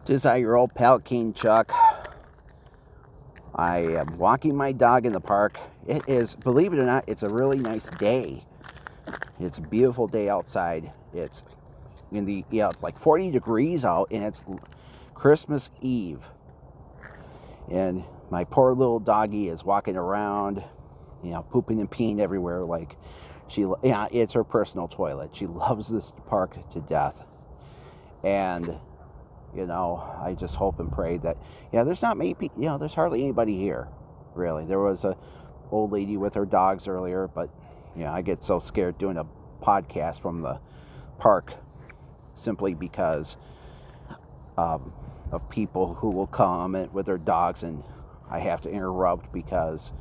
Just your old pal King Chuck. I am walking my dog in the park. It is, believe it or not, it's a really nice day. It's a beautiful day outside. It's it's like 40 degrees out, and it's Christmas Eve. And my poor little doggie is walking around, pooping and peeing everywhere. Like it's her personal toilet. She loves this park to death. And I just hope and pray that, there's not many people, there's hardly anybody here, really. There was a old lady with her dogs earlier, but, I get so scared doing a podcast from the park simply because of people who will comment with their dogs, and I have to interrupt because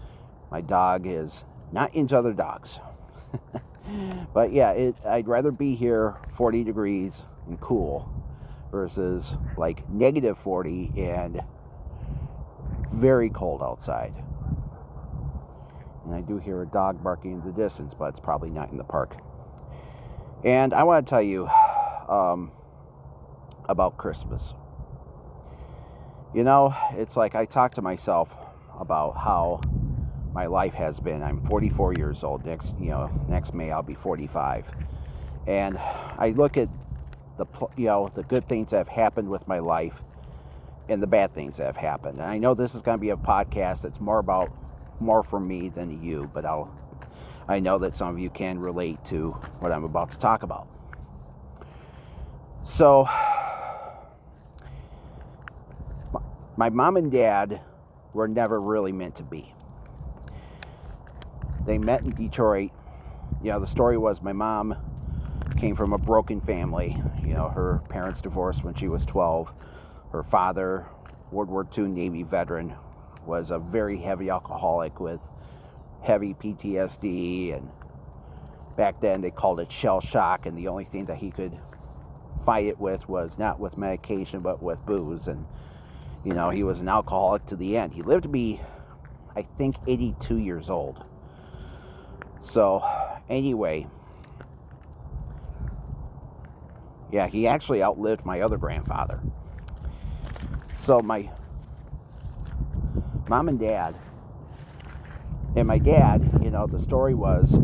my dog is not into other dogs. But I'd rather be here 40 degrees and cool versus like negative 40 and very cold outside. And I do hear a dog barking in the distance, but it's probably not in the park. And I want to tell you about Christmas. It's like I talk to myself about how my life has been. I'm 44 years old. Next May I'll be 45. And I look at the good things that have happened with my life and the bad things that have happened. And I know this is going to be a podcast that's more for me than you, but I know that some of you can relate to what I'm about to talk about. So, my mom and dad were never really meant to be. They met in Detroit. The story was my mom came from a broken family. Her parents divorced when she was 12. Her father, World War II Navy veteran, was a very heavy alcoholic with heavy PTSD, and back then they called it shell shock, and the only thing that he could fight it with was not with medication but with booze. And he was an alcoholic to the end. He lived to be, I think, 82 years old. So anyway, he actually outlived my other grandfather. So my mom and dad, and my dad, the story was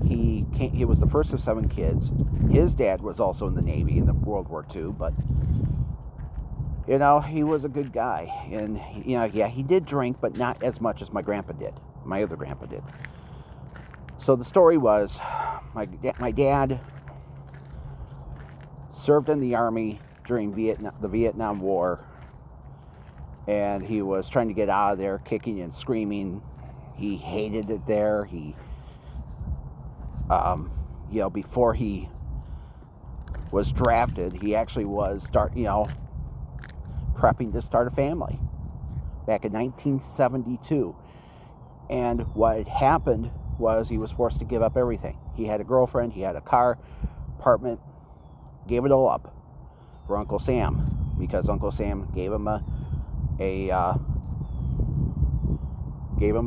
he was the first of 7 kids. His dad was also in the Navy in the World War II, but he was a good guy. And he did drink, but not as much as my other grandpa did. So the story was my dad served in the Army during the Vietnam War, and he was trying to get out of there, kicking and screaming. He hated it there. He, before he was drafted, he actually was prepping to start a family back in 1972. And what had happened was he was forced to give up everything. He had a girlfriend, he had a car, apartment, gave it all up for Uncle Sam, because Uncle Sam gave him a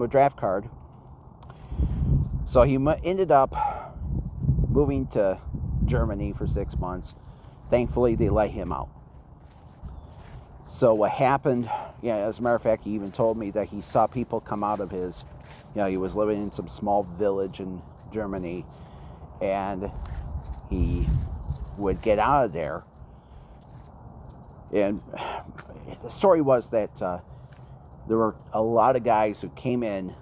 draft card. So he ended up moving to Germany for 6 months. Thankfully, they let him out. So what happened, as a matter of fact, he even told me that he saw people come out of his, he was living in some small village in Germany, and he would get out of there. And the story was that there were a lot of guys who came in.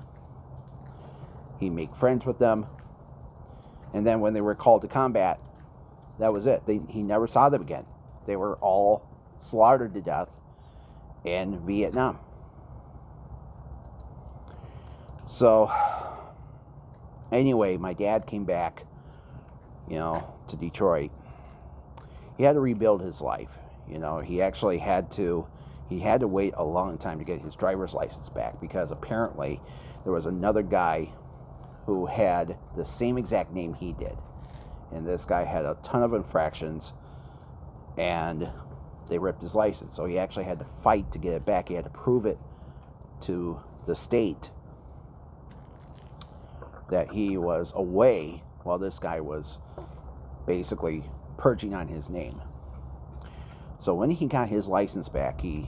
He'd make friends with them, and then when they were called to combat, that was it. He never saw them again. They were all slaughtered to death in Vietnam. So anyway, my dad came back, to Detroit. He had to rebuild his life. He actually had to wait a long time to get his driver's license back, because apparently there was another guy who had the same exact name he did. And this guy had a ton of infractions, and they ripped his license. So he actually had to fight to get it back. He had to prove it to the state that he was away while this guy was basically purging on his name. So when he got his license back, he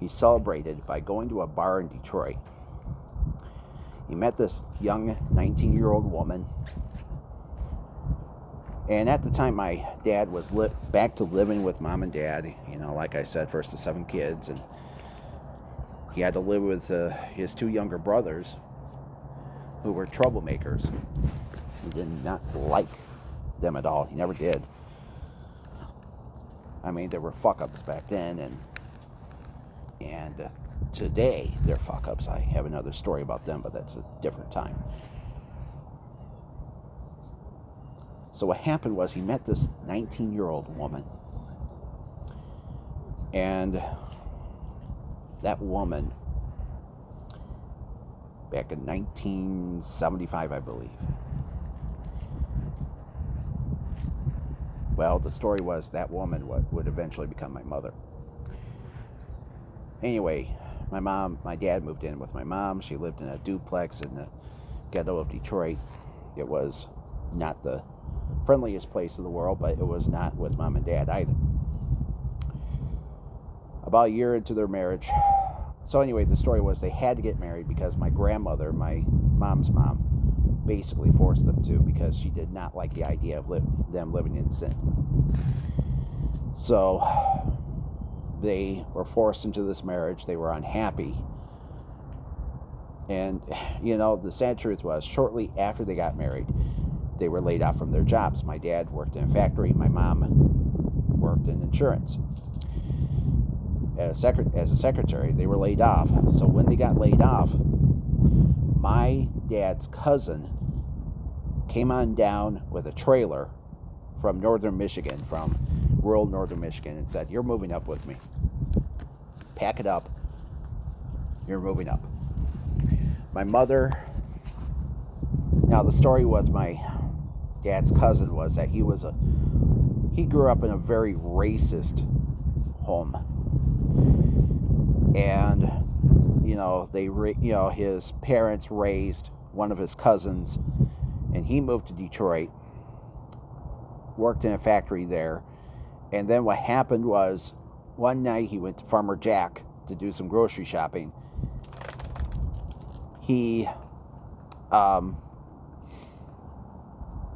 celebrated by going to a bar in Detroit. He met this young 19-year-old woman. And at the time, my dad was back to living with mom and dad. Like I said, first of 7 kids. And he had to live with his 2 younger brothers who were troublemakers. He did not like them at all. He never did. I mean, there were fuck-ups back then, and today they're fuck-ups. I have another story about them, but that's a different time. So what happened was he met this 19-year-old woman, and that woman, back in 1975, I believe. Well, the story was that woman would eventually become my mother. Anyway, my dad moved in with my mom. She lived in a duplex in the ghetto of Detroit. It was not the friendliest place in the world, but it was not with mom and dad either. About a year into their marriage. So anyway, the story was they had to get married because my grandmother, my mom's mom, basically forced them to, because she did not like the idea of them living in sin. So they were forced into this marriage. They were unhappy. And, the sad truth was, shortly after they got married, they were laid off from their jobs. My dad worked in a factory. My mom worked in insurance. As a secretary, they were laid off. So when they got laid off, my dad's cousin came on down with a trailer from northern Michigan, from rural northern Michigan, and said, "You're moving up with me. Pack it up. You're moving up." My mother, now the story was my dad's cousin was that he grew up in a very racist home. And, his parents raised one of his cousins, and he moved to Detroit, worked in a factory there. And then what happened was, one night he went to Farmer Jack to do some grocery shopping. There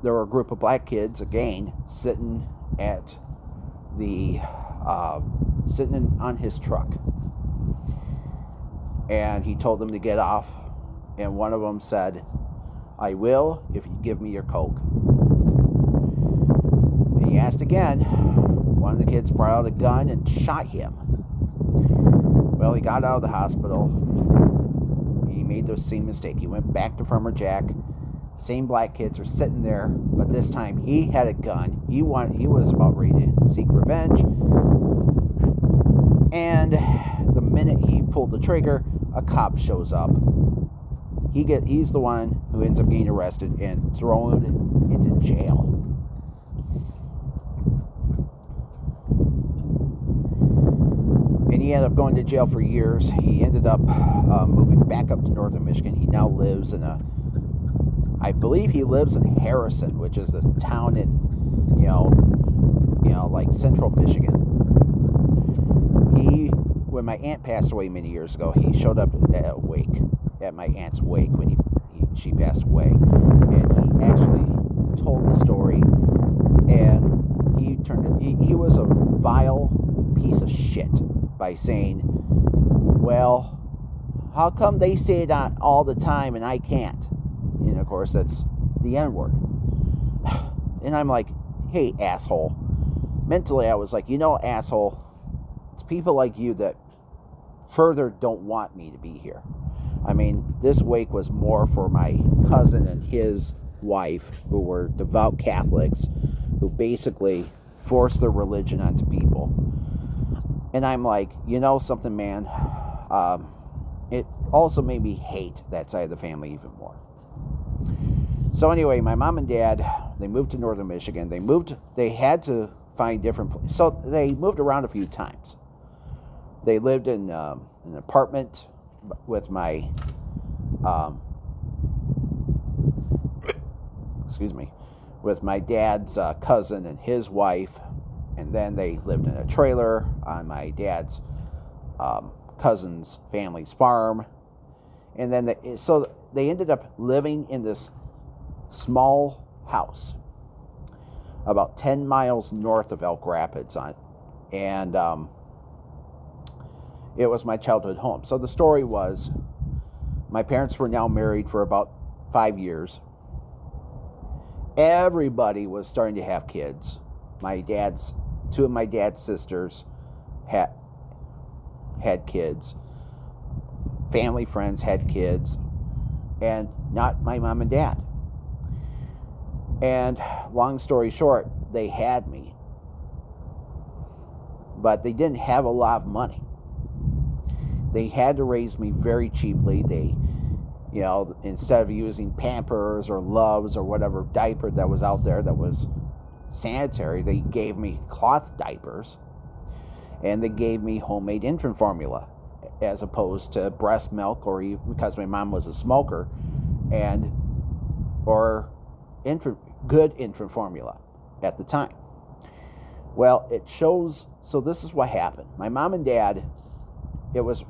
were a group of black kids, a gang, sitting on his truck. And he told them to get off. And one of them said, "I will if you give me your Coke." And he asked again. One of the kids brought out a gun and shot him. Well, he got out of the hospital. He made the same mistake. He went back to Farmer Jack. Same black kids were sitting there, but this time he had a gun. He was about ready to seek revenge. And the minute he pulled the trigger, a cop shows up. He's the one who ends up getting arrested and thrown into jail. And he ended up going to jail for years. He ended up moving back up to northern Michigan. He now lives I believe he lives in Harrison, which is a town in, like central Michigan. When my aunt passed away many years ago, he showed up at my aunt's wake when she passed away, and he actually told the story. And he was a vile piece of shit by saying, "Well, how come they say it all the time and I can't?" And of course, that's the N-word. And I'm like, "Hey, asshole." Mentally, I was like, asshole, it's people like you that further don't want me to be here. I mean, this wake was more for my cousin and his wife, who were devout Catholics, who basically forced their religion onto people. And I'm like, something, man? It also made me hate that side of the family even more. So anyway, my mom and dad, they moved to northern Michigan. They had to find different places. So they moved around a few times. They lived in an apartment with my, with my dad's cousin and his wife. And then they lived in a trailer on my dad's cousin's family's farm. And then so they ended up living in this small house about 10 miles north of Elk Rapids. And it was my childhood home. So the story was, my parents were now married for about 5 years. Everybody was starting to have kids. Two of my dad's sisters had kids. Family friends had kids, and not my mom and dad. And long story short, they had me, but they didn't have a lot of money. They had to raise me very cheaply. They, instead of using Pampers or Loves or whatever diaper that was out there that was sanitary, they gave me cloth diapers, and they gave me homemade infant formula as opposed to breast milk, or even, because my mom was a smoker, or good infant formula at the time. Well, it shows. So this is what happened. My mom and dad, it was,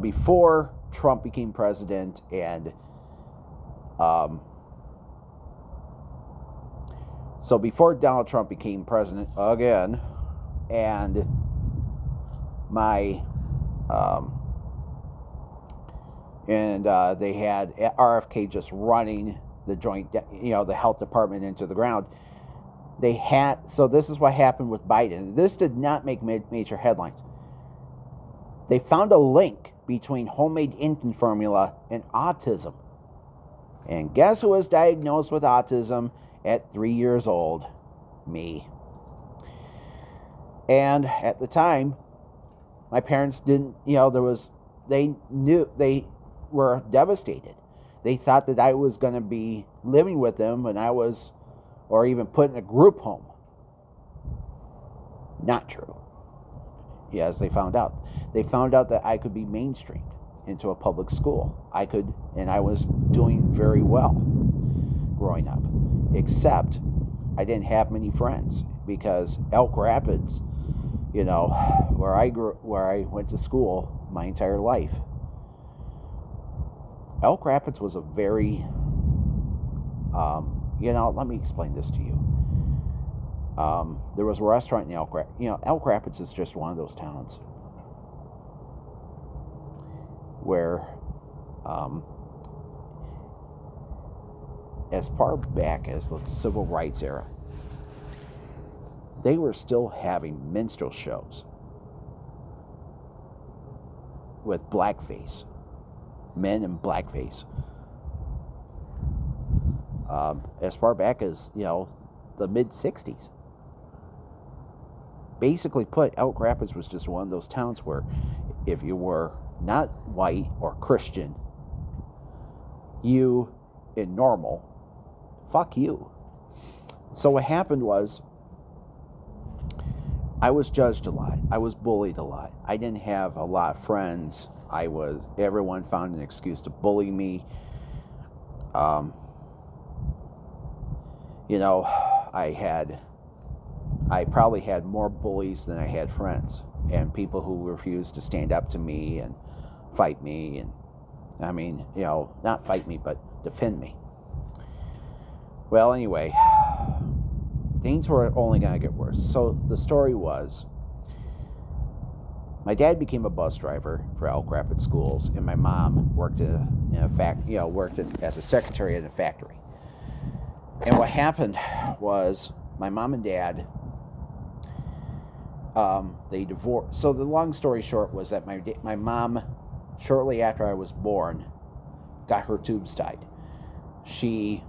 before Trump became president, and so before Donald Trump became president again, and they had RFK just running the joint, the health department into the ground. So this is what happened with Biden. This did not make major headlines. They found a link between homemade infant formula and autism. And guess who was diagnosed with autism at 3 years old? Me. And at the time, my parents didn't, they were devastated. They thought that I was going to be living with them when I was, or even put in a group home. Not true. Yes, they found out. They found out that I could be mainstreamed into a public school. And I was doing very well growing up. Except I didn't have many friends, because Elk Rapids, where I went to school my entire life, Elk Rapids was a very, let me explain this to you. There was a restaurant in Elk Rapids. Elk Rapids is just one of those towns where, as far back as the civil rights era, they were still having minstrel shows with blackface, men in blackface. As far back as, the mid-'60s. Basically put, Elk Rapids was just one of those towns where if you were not white or Christian, you, in normal, fuck you. So what happened was, I was judged a lot. I was bullied a lot. I didn't have a lot of friends. Everyone found an excuse to bully me. I probably had more bullies than I had friends, and people who refused to stand up to me and fight me, and not fight me, but defend me. Well, anyway, things were only going to get worse. So the story was, my dad became a bus driver for Elk Rapids schools, and my mom worked as a secretary at a factory. And what happened was, my mom and dad, they divorced. So the long story short was that my mom, shortly after I was born, got her tubes tied. She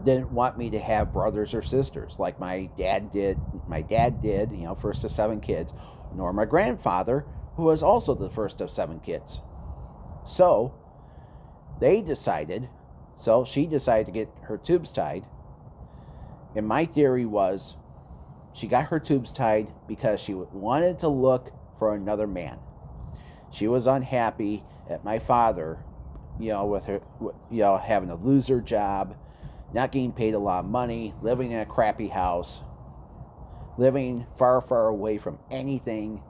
didn't want me to have brothers or sisters like my dad did. My dad did, first of 7 kids, nor my grandfather, who was also the first of 7 kids. So she decided to get her tubes tied. And my theory was, she got her tubes tied because she wanted to look for another man. She was unhappy at my father, with her, having a loser job, not getting paid a lot of money, living in a crappy house, living far, far away from anything,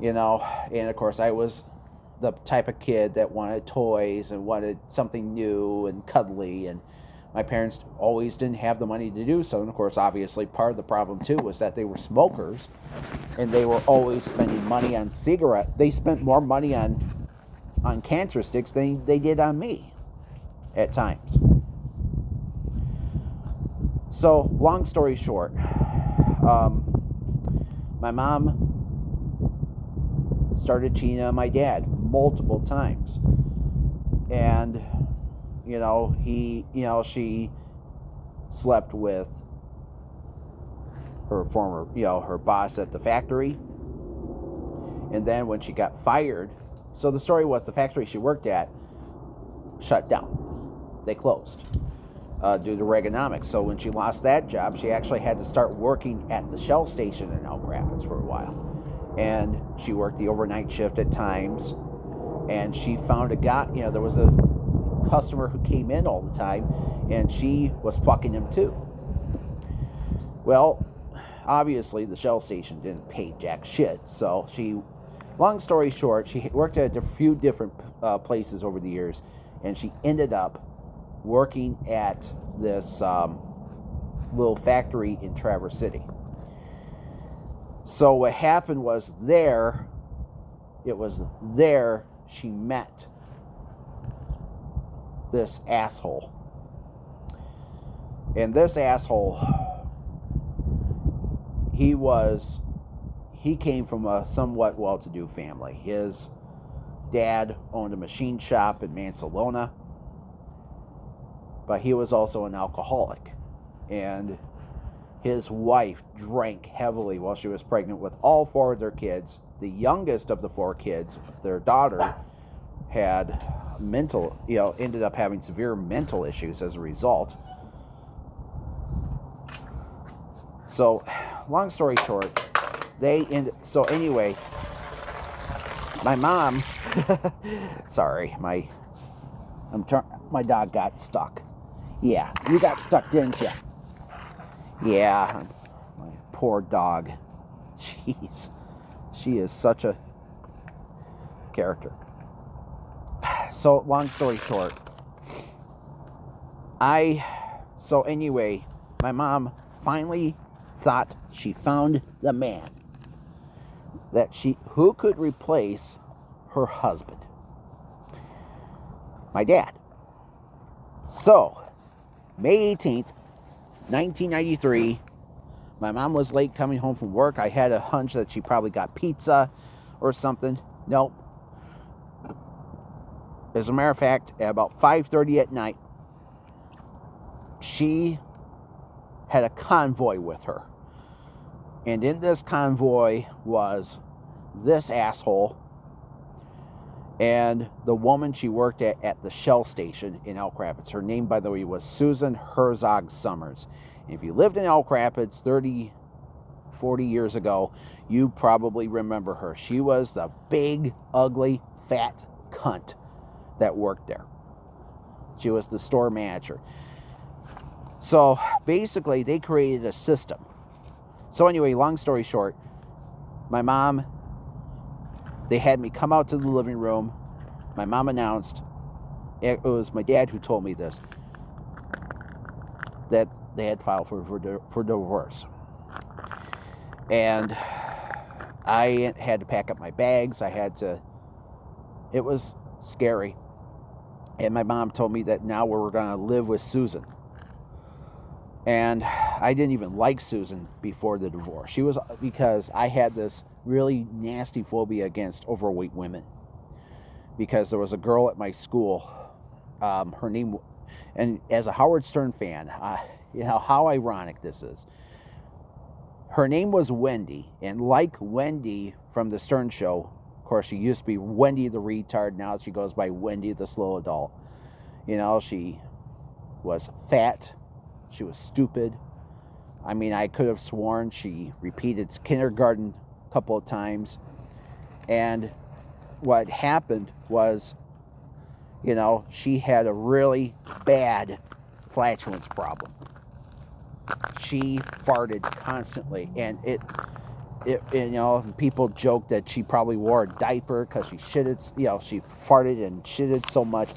you know. And of course, I was the type of kid that wanted toys and wanted something new and cuddly, and my parents always didn't have the money to do so. And of course, obviously, part of the problem too was that they were smokers, and they were always spending money on cigarettes. They spent more money on cancer sticks than they did on me at times. So, long story short, my mom started cheating on my dad multiple times, and she slept with her former, her boss at the factory. And then when she got fired, so the story was the factory she worked at shut down. They closed due to Reaganomics. So when she lost that job, she actually had to start working at the Shell station in Elk Rapids for a while. And she worked the overnight shift at times. And she found a guy, there was a customer who came in all the time, and she was fucking him too. Well, obviously the Shell station didn't pay jack shit. So long story short, she worked at a few different places over the years, and she ended up working at this little factory in Traverse City. So what happened was she met this asshole. And this asshole, he came from a somewhat well-to-do family. His dad owned a machine shop in Mansalona, but he was also an alcoholic. And his wife drank heavily while she was pregnant with all four of their kids. The youngest of the four kids, their daughter, had ended up having severe mental issues as a result. So, long story short, so anyway, my mom, sorry, my dog got stuck. Yeah, you got stuck, didn't you? Yeah, my poor dog. Jeez, she is such a character. So, long story short, so anyway, my mom finally thought she found the man who could replace her husband, my dad. So, May 18th, 1993, my mom was late coming home from work. I had a hunch that she probably got pizza or something. Nope. As a matter of fact, at about 5:30 at night, she had a convoy with her. And in this convoy was this asshole and the woman she worked at the Shell station in Elk Rapids. Her name, by the way, was Susan Herzog Summers. And if you lived in Elk Rapids 30, 40 years ago, you probably remember her. She was the big, ugly, fat cunt that worked there. She was the store manager. So basically, they created a system. So anyway, long story short, my mom, they had me come out to the living room. My mom announced, it was my dad who told me this, that they had filed for divorce. And I had to pack up my bags. It was scary. And my mom told me that now we were going to live with Susan. And I didn't even like Susan before the divorce. Because I had this really nasty phobia against overweight women. Because there was a girl at my school, her name, and as a Howard Stern fan, how ironic this is. Her name was Wendy, and like Wendy from the Stern Show, of course, she used to be Wendy the retard. Now she goes by Wendy the slow adult. She was fat. She was stupid. I mean, I could have sworn she repeated kindergarten a couple of times. And what happened was, she had a really bad flatulence problem. she farted constantly, and it people joke that she probably wore a diaper because she farted and shitted so much.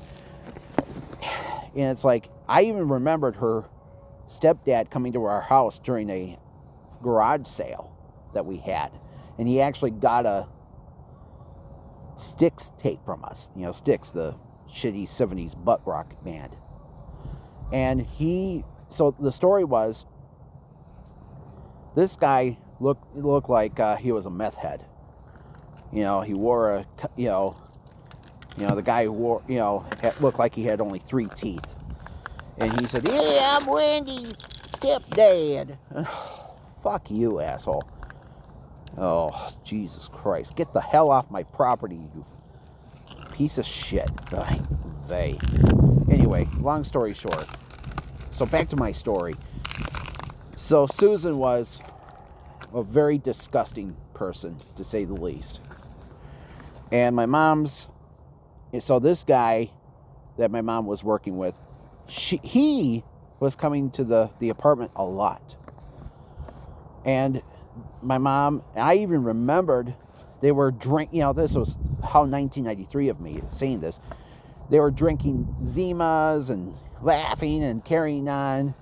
And it's like, I even remembered her stepdad coming to our house during a garage sale that we had, and he actually got a Styx tape from us. Styx, the shitty 70s butt rock band. And so the story was, this guy looked like he was a meth head. He wore the guy wore, looked like he had only 3 teeth. And he said, "Yeah, I'm Wendy's stepdad." Fuck you, asshole. Oh, Jesus Christ. Get the hell off my property, you piece of shit. Anyway, long story short. So back to my story. So Susan was a very disgusting person, to say the least. And so this guy that my mom was working with, he was coming to the apartment a lot. And my mom, I even remembered they were drinking, this was how 1993 of me saying this. They were drinking Zimas and laughing and carrying on.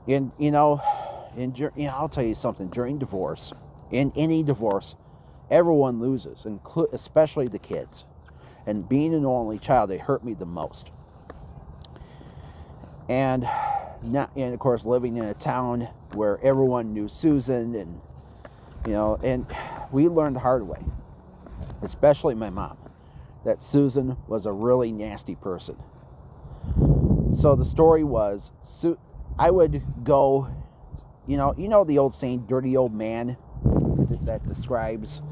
And, I'll tell you something, during divorce, in any divorce, everyone loses, especially the kids. And being an only child, it hurt me the most. And of course, living in a town where everyone knew Susan, and we learned the hard way, especially my mom, that Susan was a really nasty person. So the story was, I would go, the old saying, dirty old man, that describes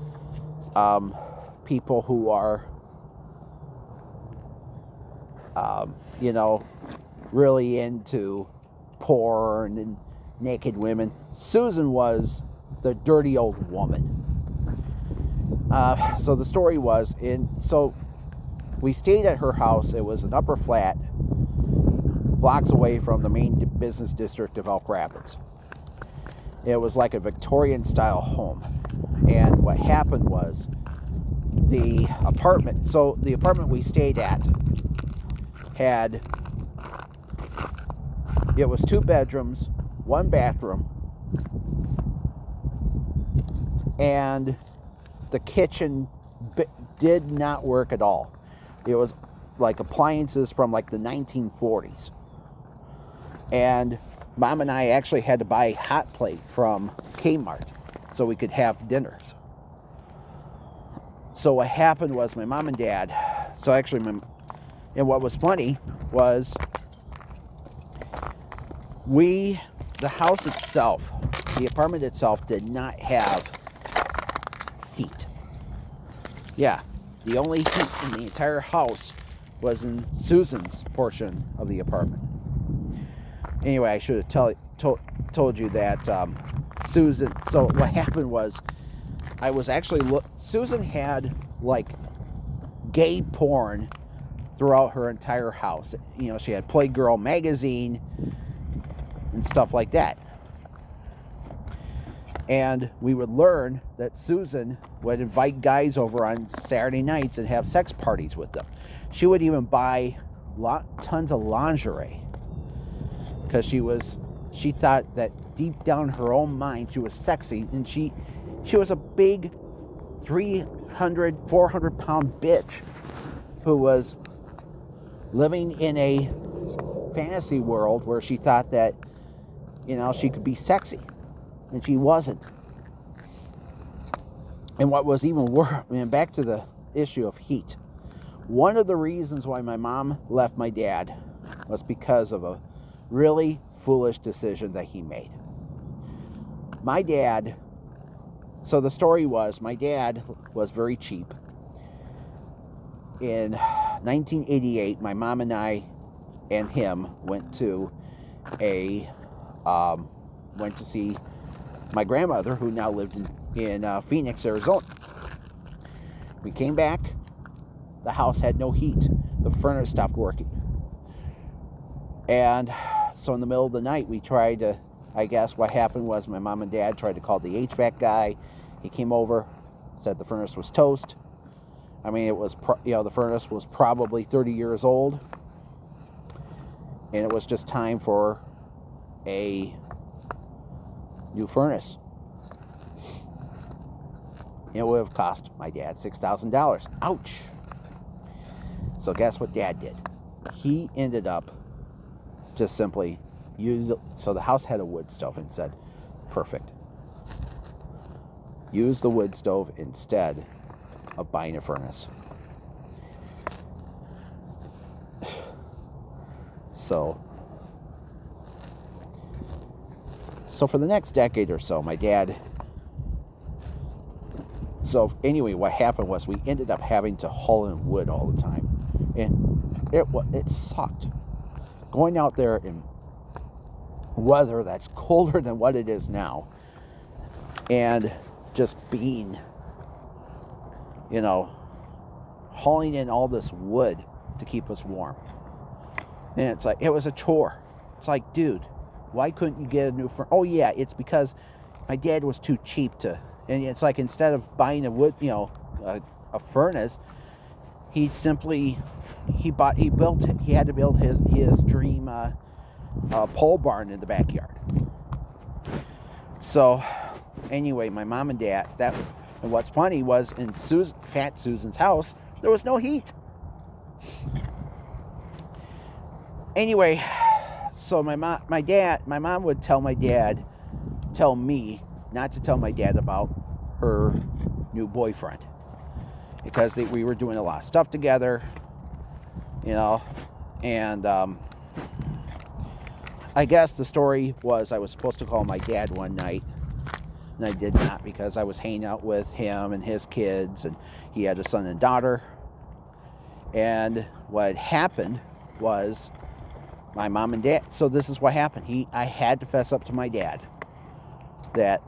people who are, really into porn and naked women. Susan was the dirty old woman. So the story was, so we stayed at her house. It was an upper flat, blocks away from the main business district of Elk Rapids. It was like a Victorian style home. And what happened was, the apartment we stayed at it was 2 bedrooms, 1 bathroom, and the kitchen did not work at all. It was like appliances from like the 1940s. And Mom and I actually had to buy a hot plate from Kmart so we could have dinners. So what happened was, my mom and dad, and what was funny was, the house itself, the apartment itself, did not have heat. Yeah, the only heat in the entire house was in Susan's portion of the apartment. Anyway, I should have told you that Susan, so what happened was, Susan had like gay porn throughout her entire house. She had Playgirl magazine and stuff like that. And we would learn that Susan would invite guys over on Saturday nights and have sex parties with them. She would even buy tons of lingerie, because she thought that deep down in her own mind she was sexy, and she was a big 400 pound bitch who was living in a fantasy world where she thought that she could be sexy, and she wasn't. And what was even worse, back to the issue of heat, one of the reasons why my mom left my dad was because of a really foolish decision that he made. My dad, so the story was, my dad was very cheap. In 1988, my mom and I and him went to see my grandmother, who now lived in Phoenix, Arizona. We came back. The house had no heat. The furnace stopped working. And So in the middle of the night, we tried to, I guess what happened was my mom and dad tried to call the HVAC guy. He came over, said the furnace was toast. I mean, it was, the furnace was probably 30 years old. And it was just time for a new furnace. It would have cost my dad $6,000. Ouch. So guess what Dad did? He ended up just simply so the house had a wood stove and said, perfect. Use the wood stove instead of buying a furnace. So for the next decade or so, my dad... So anyway, what happened was we ended up having to haul in wood all the time. And it sucked. Going out there in weather that's colder than what it is now. And just being, hauling in all this wood to keep us warm. And it's like, it was a chore. It's like, dude, why couldn't you get a new furnace? Oh yeah, it's because my dad was too cheap to, and it's like instead of buying a wood, a furnace, he had to build his dream pole barn in the backyard. So anyway, my mom and dad, and what's funny was in Fat Susan's house, there was no heat. Anyway, so my mom would tell me not to tell my dad about her new boyfriend, because we were doing a lot of stuff together, and I guess the story was I was supposed to call my dad one night, and I did not, because I was hanging out with him and his kids, and he had a son and daughter. And what happened was my mom and dad, so this is what happened. I had to fess up to my dad that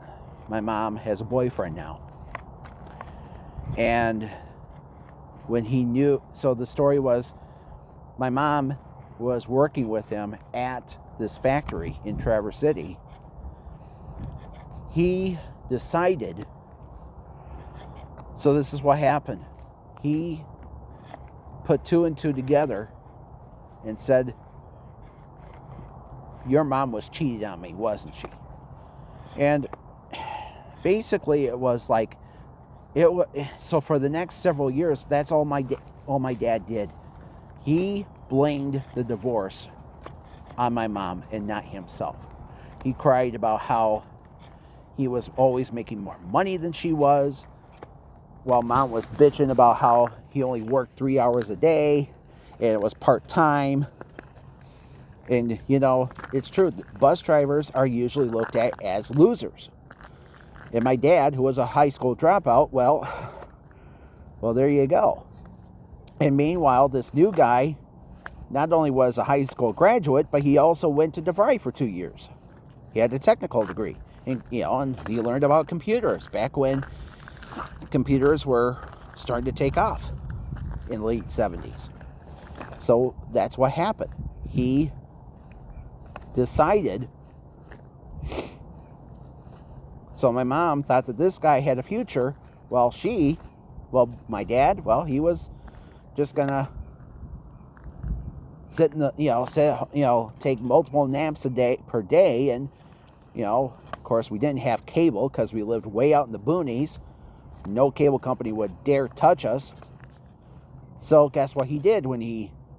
my mom has a boyfriend now. And when he knew, so the story was my mom was working with him at this factory in Traverse City. He decided, so this is what happened. He put two and two together and said, your mom was cheating on me, wasn't she? And basically it was like, so for the next several years, that's all my dad did. He blamed the divorce on my mom and not himself. He cried about how he was always making more money than she was, while mom was bitching about how he only worked 3 hours a day and it was part-time. And it's true, bus drivers are usually looked at as losers. And my dad, who was a high school dropout, well, there you go. And meanwhile, this new guy not only was a high school graduate, but he also went to DeVry for 2 years. He had a technical degree. And, and he learned about computers back when computers were starting to take off in the late 70s. So that's what happened. He decided. So my mom thought that this guy had a future, while my dad, he was just gonna sit in the, take multiple naps per day, and, of course we didn't have cable because we lived way out in the boonies. No cable company would dare touch us. So guess what he did when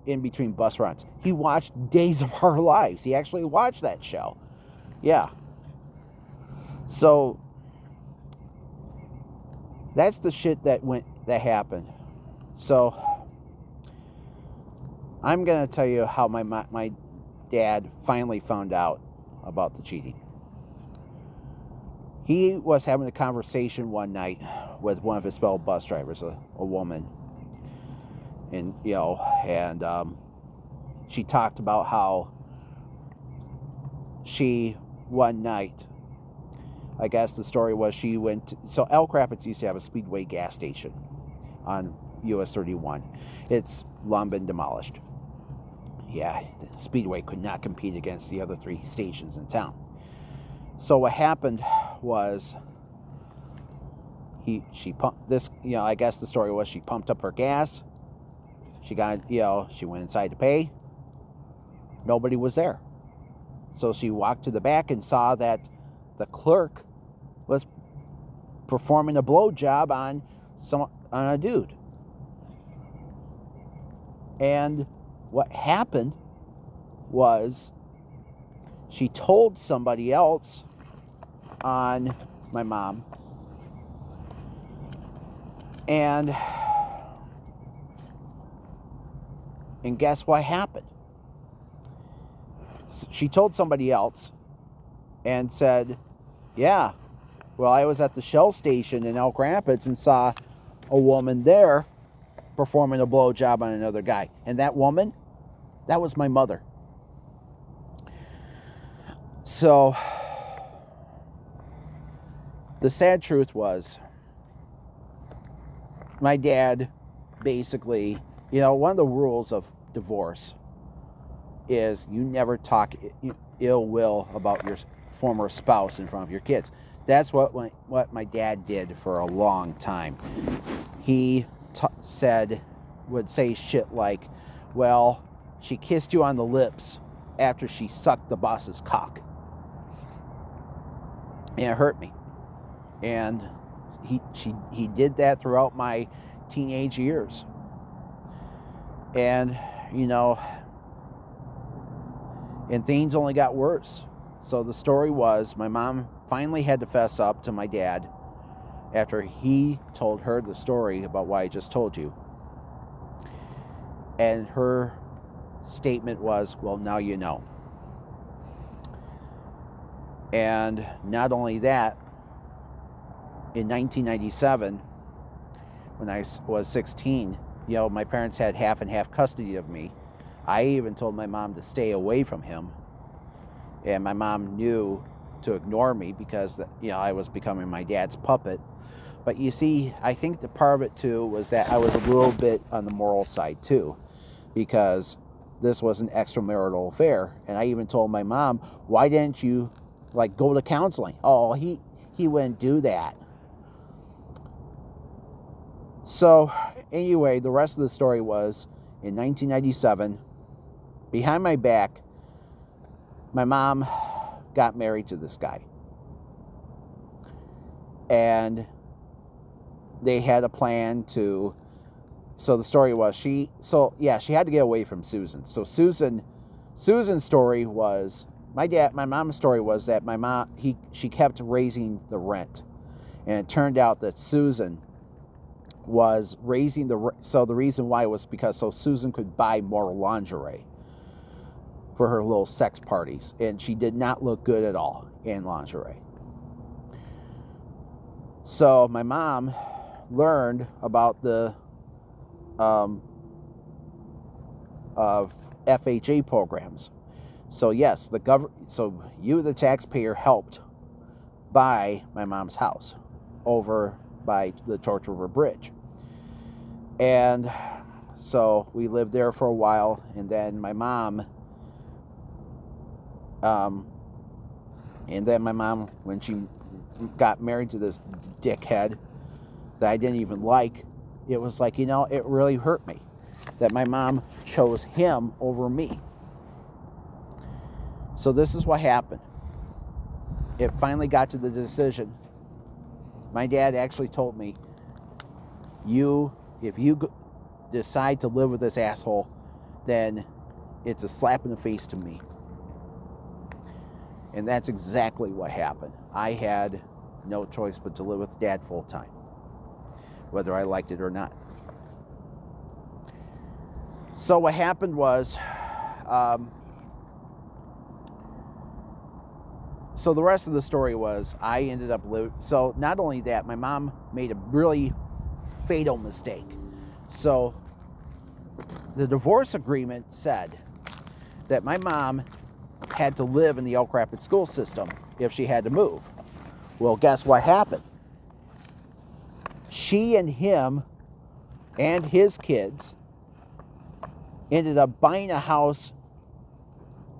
in between bus runs? He watched Days of Our Lives. He actually watched that show. Yeah. So that's the shit that happened. So I'm gonna tell you how my dad finally found out about the cheating. He was having a conversation one night with one of his fellow bus drivers, a woman, and she talked about how she one night, I guess the story was she went so Elk Rapids used to have a Speedway gas station on US 31. It's long been demolished. yeah, the Speedway could not compete against the other 3 stations in town. So what happened was she pumped this, I guess the story was she pumped up her gas. She got, she went inside to pay. Nobody was there. So she walked to the back and saw that the clerk was performing a blowjob on a dude. And what happened was she told somebody else on my mom. And guess what happened? She told somebody else and said, yeah, well, I was at the Shell station in Elk Rapids and saw a woman there performing a blowjob on another guy. And that woman, that was my mother. So the sad truth was, my dad basically, one of the rules of divorce is you never talk ill will about your former spouse in front of your kids. That's what my dad did for a long time. He would say shit like, well, she kissed you on the lips after she sucked the boss's cock. And it hurt me. And he did that throughout my teenage years. And, and things only got worse. So the story was, my mom finally had to fess up to my dad after he told her the story about what I just told you. And her statement was, well, now you know. And not only that, in 1997, when I was 16, my parents had half and half custody of me. I even told my mom to stay away from him. And my mom knew to ignore me because, I was becoming my dad's puppet. But you see, I think the part of it too was that I was a little bit on the moral side too, because this was an extramarital affair. And I even told my mom, why didn't you go to counseling? Oh, he wouldn't do that. So anyway, the rest of the story was, in 1997, behind my back, my mom got married to this guy. And they had a plan to, so the story was, she had to get away from Susan. So Susan's story was, my mom's story was that my mom, she kept raising the rent. And it turned out that Susan was raising so the reason why was because so Susan could buy more lingerie for her little sex parties. And she did not look good at all in lingerie. So my mom learned about the FHA programs. So yes, so you, the taxpayer, helped buy my mom's house over by the Torch River Bridge. And so we lived there for a while, and then my mom, when she got married to this dickhead that I didn't even like, it was like, it really hurt me that my mom chose him over me. So this is what happened. It finally got to the decision. My dad actually told me, if you decide to live with this asshole, then it's a slap in the face to me. And that's exactly what happened. I had no choice but to live with Dad full time, whether I liked it or not. So what happened was, so the rest of the story was, I ended up living. So not only that, my mom made a really fatal mistake. So the divorce agreement said that my mom had to live in the Elk Rapids school system if she had to move. Well, guess what happened? She and him and his kids ended up buying a house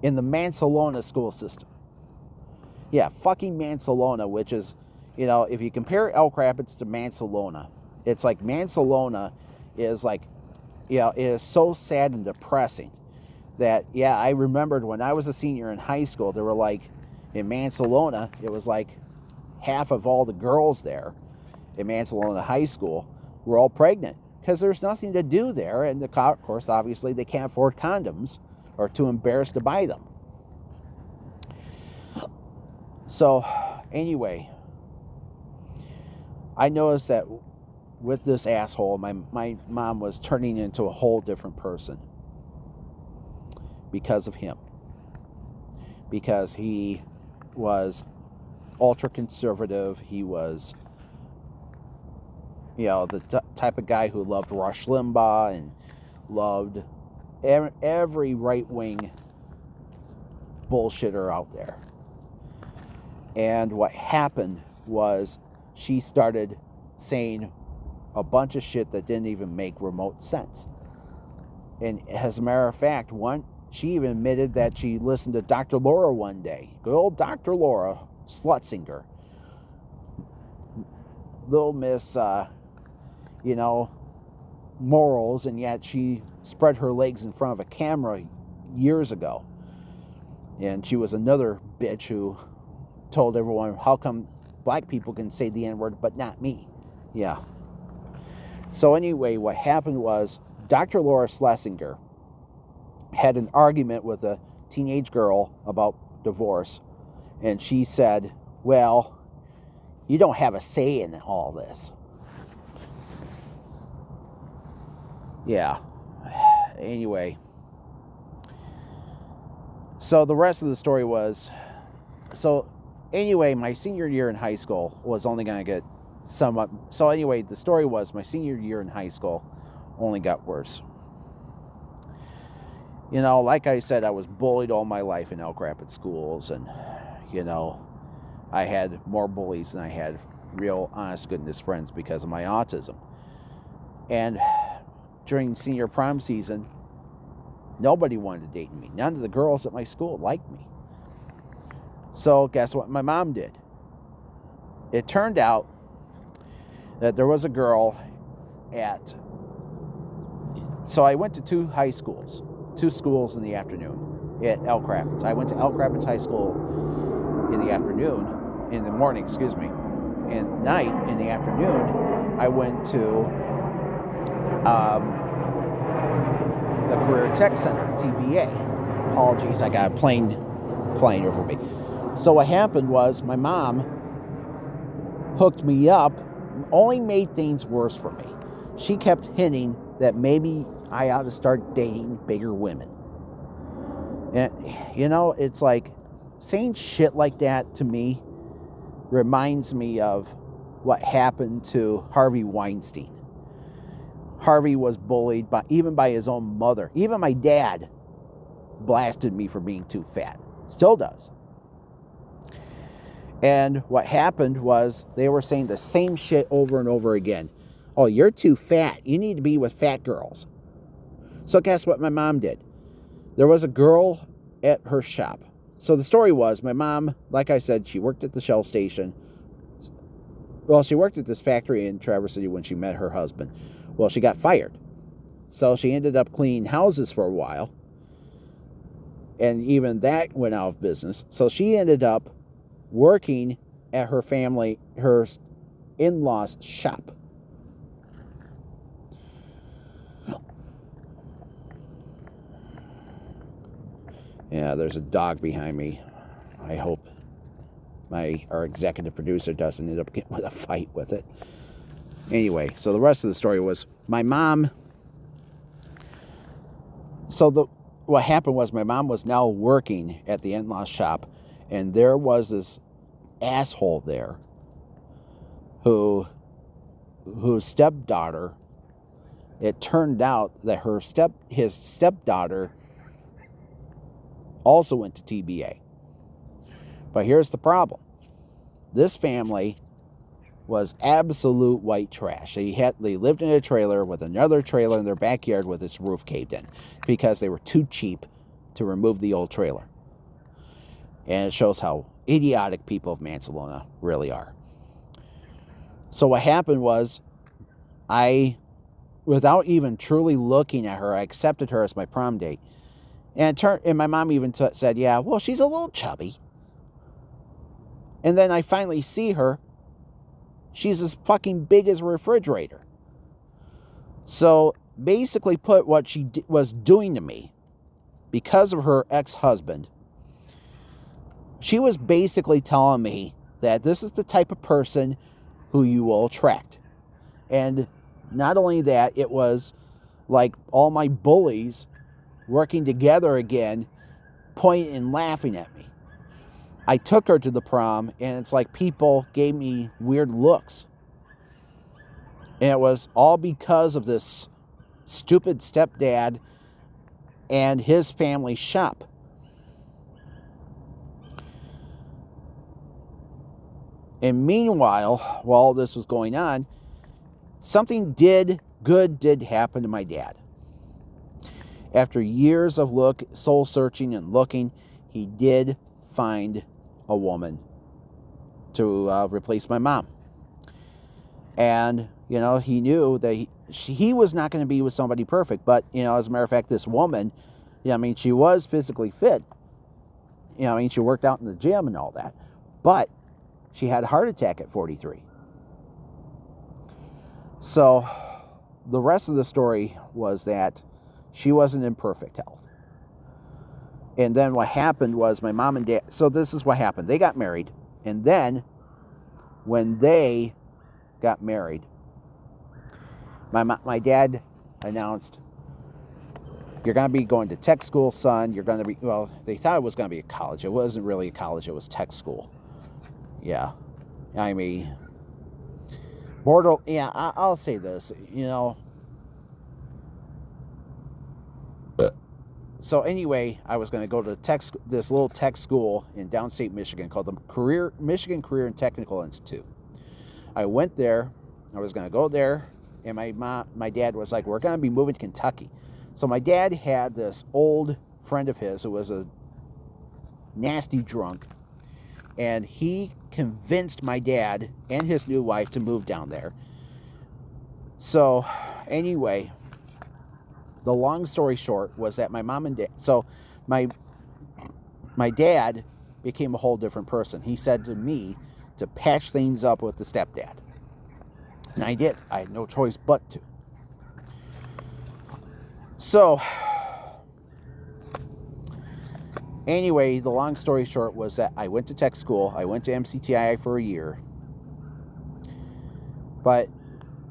in the Mansalona school system. Yeah, fucking Mansalona, which is, if you compare Elk Rapids to Mansalona, it's like Mansalona is like, it is so sad and depressing that, I remembered when I was a senior in high school, there were like, in Mansalona, it was like half of all the girls there in Mansalona High School were all pregnant because there's nothing to do there. And of course, obviously, they can't afford condoms or too embarrassed to buy them. So, anyway, I noticed that with this asshole, my mom was turning into a whole different person because of him. Because he was ultra conservative. He was, the type of guy who loved Rush Limbaugh and loved every right-wing bullshitter out there. And what happened was she started saying a bunch of shit that didn't even make remote sense. And as a matter of fact, she even admitted that she listened to Dr. Laura one day. Good old Dr. Laura Slutzinger. Little Miss, morals, and yet she spread her legs in front of a camera years ago. And she was another bitch who told everyone, how come black people can say the N-word but not me? Yeah. So anyway, what happened was Dr. Laura Schlesinger had an argument with a teenage girl about divorce, and she said, well, you don't have a say in all this. Yeah. Anyway. So the rest of the story was, my senior year in high school was only going to get somewhat. So anyway, the story was my senior year in high school only got worse. Like I said, I was bullied all my life in Elk Rapids schools, and, I had more bullies than I had real, honest, goodness friends because of my autism. And during senior prom season, nobody wanted to date me. None of the girls at my school liked me. So guess what my mom did? It turned out that there was a girl so I went to two schools in the afternoon at Elk Rapids. I went to Elk Rapids High School in the morning, and night, in the afternoon, I went to the Career Tech Center, TBA. Apologies, I got a plane flying over me. So what happened was my mom hooked me up, only made things worse for me. She kept hinting that maybe I ought to start dating bigger women. And, it's like saying shit like that to me reminds me of what happened to Harvey Weinstein. Harvey was bullied even by his own mother. Even my dad blasted me for being too fat. Still does. And what happened was they were saying the same shit over and over again. Oh, you're too fat. You need to be with fat girls. So guess what my mom did? There was a girl at her shop. So the story was my mom, like I said, she worked at the Shell station. Well, she worked at this factory in Traverse City when she met her husband. Well, she got fired. So she ended up cleaning houses for a while. And even that went out of business. So she ended up working at her in-laws' shop. Yeah, there's a dog behind me. I hope our executive producer doesn't end up getting with a fight with it. Anyway, so the rest of the story was my mom. What happened was my mom was now working at the in-law shop, and there was this asshole there whose stepdaughter. It turned out that his stepdaughter also went to TBA. But here's the problem. This family was absolute white trash. They lived in a trailer with another trailer in their backyard with its roof caved in because they were too cheap to remove the old trailer. And it shows how idiotic people of Mansalona really are. So what happened was, without even truly looking at her, I accepted her as my prom date. And my mom even said, yeah, well, she's a little chubby. And then I finally see her. She's as fucking big as a refrigerator. So basically put what she was doing to me because of her ex-husband. She was basically telling me that this is the type of person who you will attract. And not only that, it was like all my bullies working together again, pointing and laughing at me. I took her to the prom, and it's like people gave me weird looks. And it was all because of this stupid stepdad and his family shop. And meanwhile, while all this was going on, something good did happen to my dad. After years of soul searching and looking, he did find a woman to replace my mom. And, he knew that he was not going to be with somebody perfect. But, as a matter of fact, this woman, she was physically fit. She worked out in the gym and all that. But she had a heart attack at 43. So the rest of the story was that she wasn't in perfect health. And then what happened was my mom and dad... So this is what happened. They got married. And then when they got married, my dad announced, you're going to be going to tech school, son. You're going to be... Well, they thought it was going to be a college. It wasn't really a college. It was tech school. Yeah. I'll say this, So anyway, I was going to go to this little tech school in downstate Michigan called the Michigan Career and Technical Institute. I went there. I was going to go there, and my dad was like, we're going to be moving to Kentucky. So my dad had this old friend of his who was a nasty drunk, and he convinced my dad and his new wife to move down there. So anyway, the long story short was that my mom and dad... So my dad became a whole different person. He said to me to patch things up with the stepdad. And I did. I had no choice but to. So anyway, the long story short was that I went to tech school. I went to MCTI for a year. But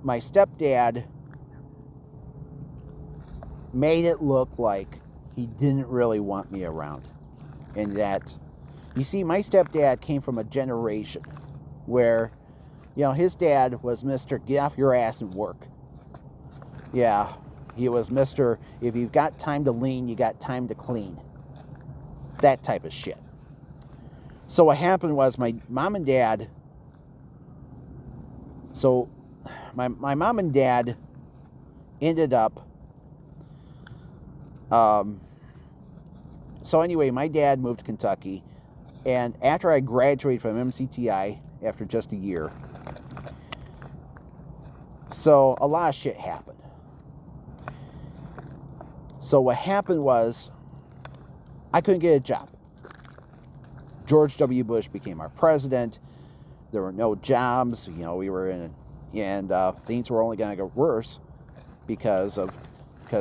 my stepdad made it look like he didn't really want me around. And that, you see, my stepdad came from a generation where, his dad was Mr. Get off your ass and work. Yeah, he was Mr. If you've got time to lean, you got time to clean. That type of shit. So what happened was my mom and dad... So my mom and dad ended up... So anyway, my dad moved to Kentucky, and after I graduated from MCTI, after just a year, so a lot of shit happened. So what happened was, I couldn't get a job. George W. Bush became our president. There were no jobs. We were in, and things were only going to get worse because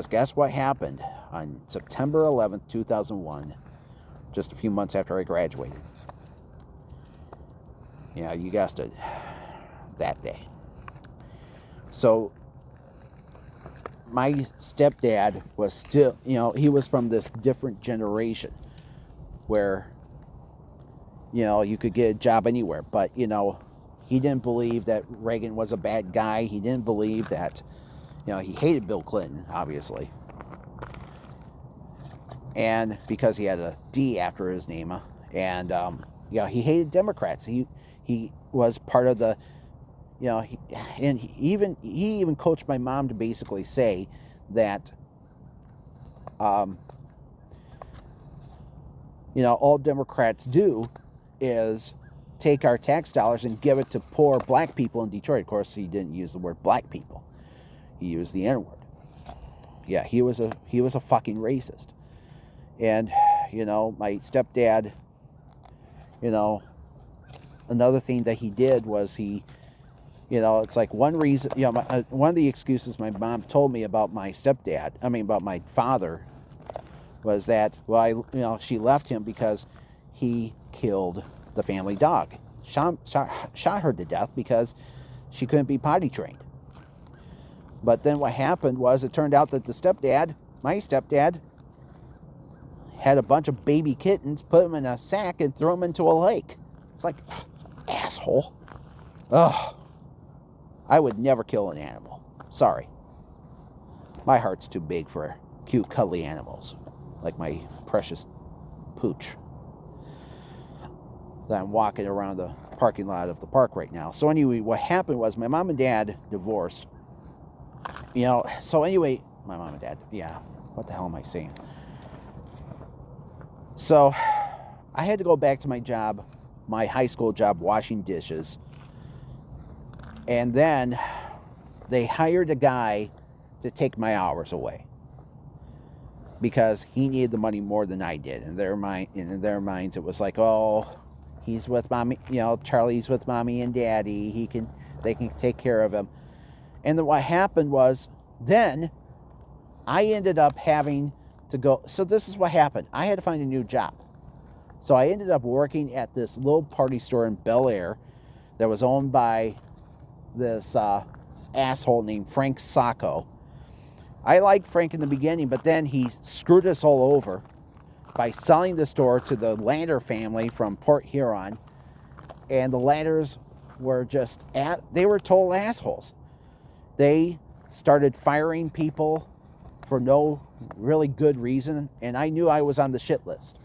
guess what happened on September 11th, 2001, just a few months after I graduated. Yeah, you guessed it, that day. So my stepdad was still, he was from this different generation where, you could get a job anywhere. But, he didn't believe that Reagan was a bad guy. He didn't believe that, he hated Bill Clinton, obviously. And because he had a D after his name. And, he hated Democrats. He was part of the... he even coached my mom to basically say that all Democrats do is take our tax dollars and give it to poor black people in Detroit. Of course, he didn't use the word black people. He used the N-word. Yeah, he was a fucking racist. And, my stepdad, another thing that he did was it's like one reason, one of the excuses my mom told me about my about my father was that, she left him because he killed the family dog. Shot her to death because she couldn't be potty trained. But then what happened was it turned out that my stepdad, had a bunch of baby kittens, put them in a sack, and threw them into a lake. It's like, asshole. Ugh. I would never kill an animal. Sorry. My heart's too big for cute, cuddly animals, like my precious pooch that I'm walking around the parking lot of the park right now. So anyway, what happened was my mom and dad divorced. So anyway, my mom and dad, what the hell am I saying? So I had to go back to my job, my high school job, washing dishes. And then they hired a guy to take my hours away because he needed the money more than I did. In their minds, it was like, oh, he's with mommy, Charlie's with mommy and daddy. They can take care of him. And then what happened was, then I ended up having to go. So this is what happened. I had to find a new job. So I ended up working at this little party store in Bel Air that was owned by this asshole named Frank Sacco. I liked Frank in the beginning, but then he screwed us all over by selling the store to the Lander family from Port Huron. And the Landers were they were total assholes. They started firing people for no really good reason, and I knew I was on the shit list.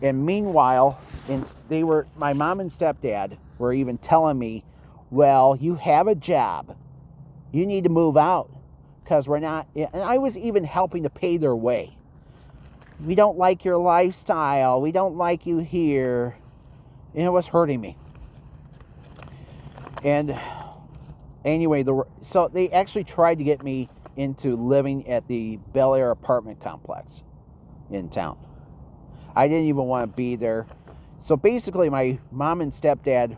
And meanwhile, my mom and stepdad were even telling me, well, you have a job. You need to move out because we're not, and I was even helping to pay their way. We don't like your lifestyle. We don't like you here. And it was hurting me. And anyway, so they actually tried to get me into living at the Bel Air apartment complex in town. I didn't even want to be there. So basically, my mom and stepdad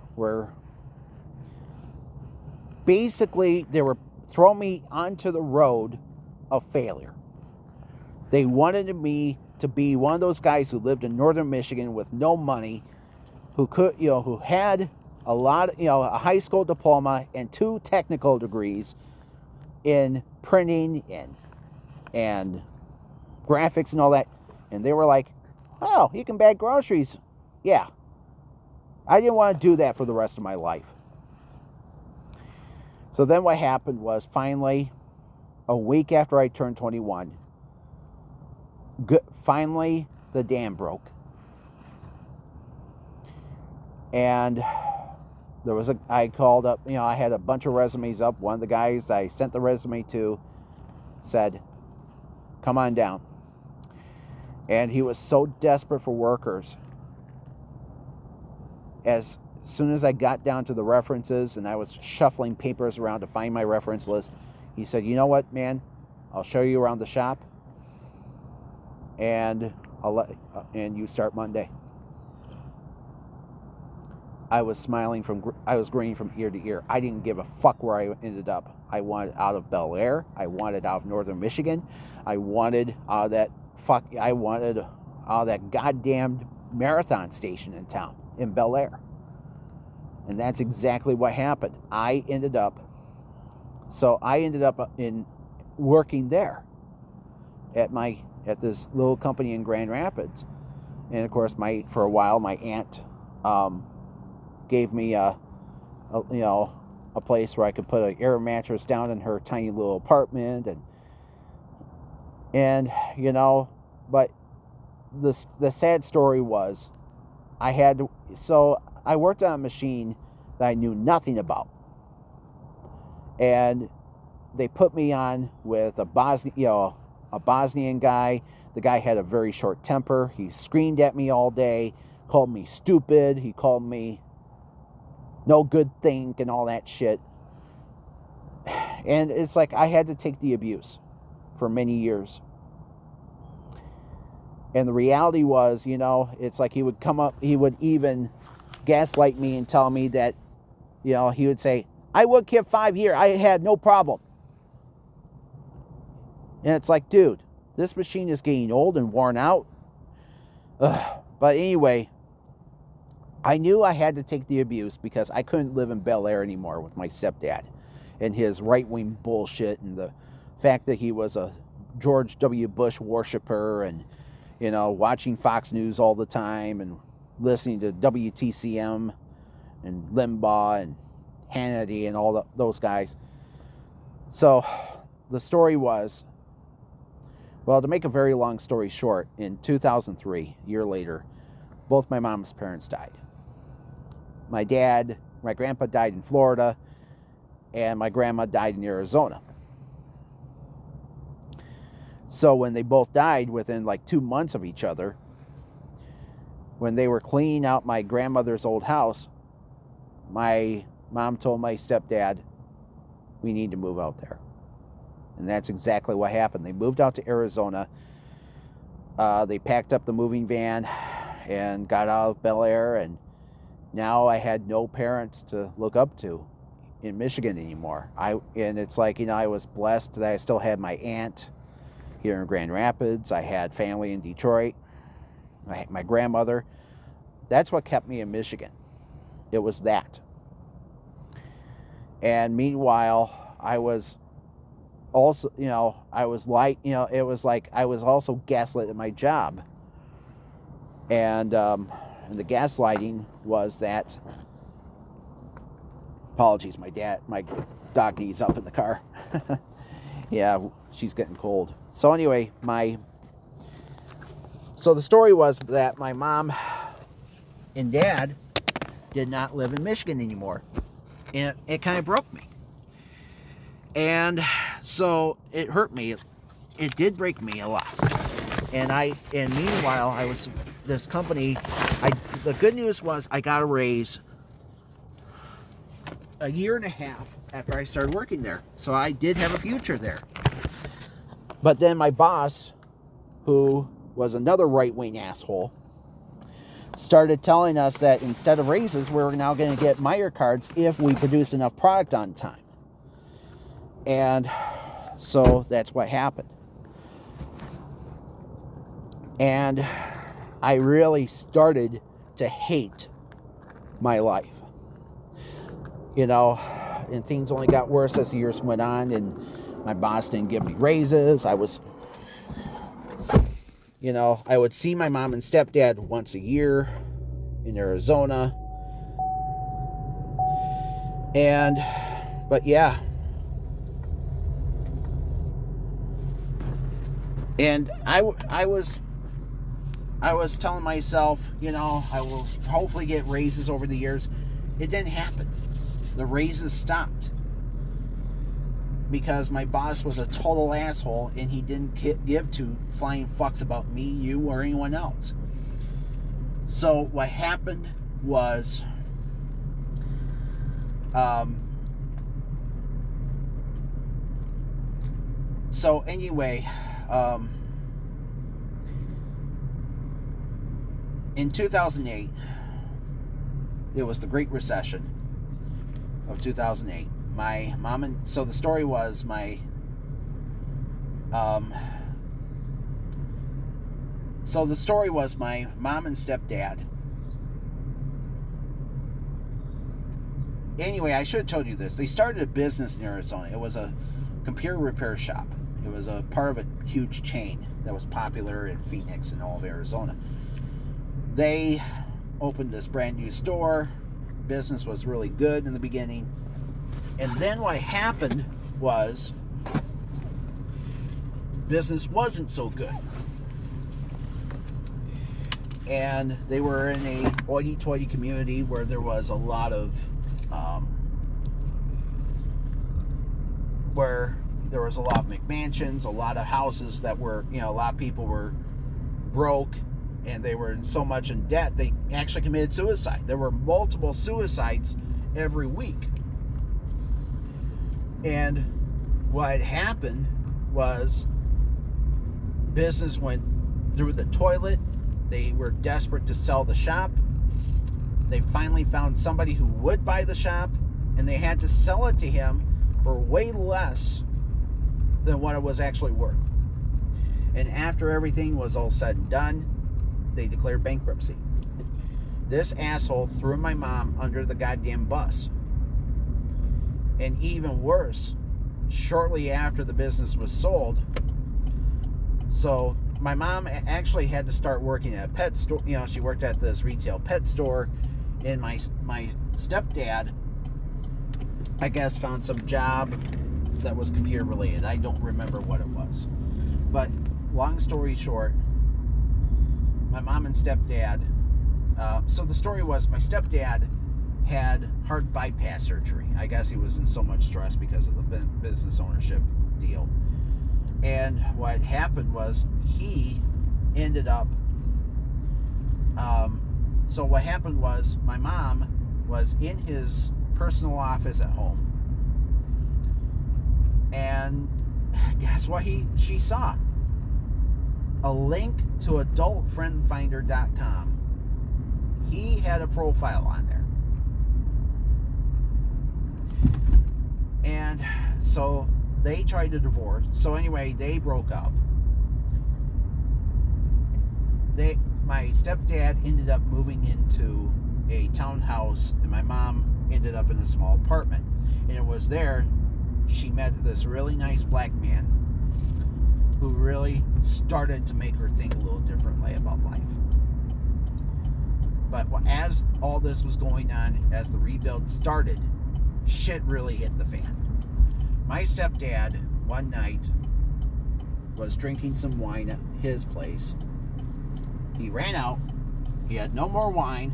they were throwing me onto the road of failure. They wanted me to be one of those guys who lived in northern Michigan with no money, who had a lot, a high school diploma and 2 technical degrees in printing and graphics and all that. And they were like, oh, you can bag groceries. Yeah. I didn't want to do that for the rest of my life. So then what happened was finally, a week after I turned 21, finally the dam broke. And I called up, I had a bunch of resumes up. One of the guys I sent the resume to said, come on down. And he was so desperate for workers. As soon as I got down to the references and I was shuffling papers around to find my reference list, he said, you know what, man? I'll show you around the shop. And you start Monday. I was grinning from ear to ear. I didn't give a fuck where I ended up. I wanted out of Bel Air. I wanted out of northern Michigan. I wanted out of that goddamn marathon station in town, in Bel Air. And that's exactly what happened. I ended up in working there at this little company in Grand Rapids. And of course, for a while, my aunt gave me a place where I could put an air mattress down in her tiny little apartment, and but the sad story was I worked on a machine that I knew nothing about, and they put me on with a Bosnian, a Bosnian guy. The guy had a very short temper. He screamed at me all day, called me stupid. He called me no good think and all that shit. And it's like I had to take the abuse for many years. And the reality was, you know, it's like he would come up, he would even gaslight me and tell me that, you know, he would say, I work here 5 years, I had no problem. And it's like, dude, this machine is getting old and worn out. Ugh. But anyway, I knew I had to take the abuse because I couldn't live in Bel Air anymore with my stepdad and his right-wing bullshit and the fact that he was a George W. Bush worshiper and, you know, watching Fox News all the time and listening to WTCM and Limbaugh and Hannity and all those guys. So the story was, well, to make a very long story short, in 2003, a year later, both my mom's parents died. My grandpa died in Florida, and my grandma died in Arizona. So when they both died within like 2 months of each other, when they were cleaning out my grandmother's old house, my mom told my stepdad, we need to move out there. And that's exactly what happened. They moved out to Arizona. They packed up the moving van and got out of Bel Air, and now I had no parents to look up to in Michigan anymore. And it's like, you know, I was blessed that I still had my aunt here in Grand Rapids. I had family in Detroit. I had my grandmother. That's what kept me in Michigan. It was that. And meanwhile, I was also, you know, I was like, you know, it was like I was also gaslit at my job. And the gaslighting was that, apologies, my dog needs up in the car. Yeah, she's getting cold. So anyway, so the story was that my mom and dad did not live in Michigan anymore. And it kind of broke me. And so it hurt me. It did break me a lot. And meanwhile, I was this company. The good news was I got a raise a year and a half after I started working there. So I did have a future there. But then my boss, who was another right-wing asshole, started telling us that instead of raises, we were now going to get Meyer cards if we produced enough product on time. And so that's what happened. And I really started to hate my life. You know, and things only got worse as the years went on, and my boss didn't give me raises. I would see my mom and stepdad once a year in Arizona. But yeah. And I was telling myself, you know, I will hopefully get raises over the years. It didn't happen. The raises stopped. Because my boss was a total asshole and he didn't give two flying fucks about me, you, or anyone else. So what happened was, so anyway, in 2008, it was the Great Recession of 2008. My mom and so the story was my mom and stepdad. Anyway, I should have told you this. They started a business in Arizona. It was a computer repair shop. It was a part of a huge chain that was popular in Phoenix and all of Arizona. They opened this brand new store. Business was really good in the beginning. And then what happened was business wasn't so good. And they were in a hoity-toity community where there was a lot of, where there was a lot of McMansions, a lot of houses that were, a lot of people were broke, and they were in so much in debt, they actually committed suicide. There were multiple suicides every week. And what happened was business went through the toilet. They were desperate to sell the shop. They finally found somebody who would buy the shop, and they had to sell it to him for way less than what it was actually worth. And after everything was all said and done, they declared bankruptcy. This asshole threw my mom under the goddamn bus. And even worse, shortly after the business was sold, so my mom actually had to start working at a pet store. She worked at this retail pet store, and my stepdad, I guess, found some job that was computer related. I don't remember what it was. But long story short, my mom and stepdad, so the story was my stepdad had heart bypass surgery. I guess he was in so much stress because of the business ownership deal. And what happened was he ended up, so what happened was my mom was in his personal office at home. And guess what she saw? A link to adultfriendfinder.com. He had a profile on there. And so they tried to divorce. So anyway, they broke up. My stepdad ended up moving into a townhouse, and my mom ended up in a small apartment. And it was there she met this really nice black man who really started to make her think a little differently about life. But as all this was going on, as the rebuild started, shit really hit the fan. My stepdad, one night, was drinking some wine at his place. He ran out. He had no more wine.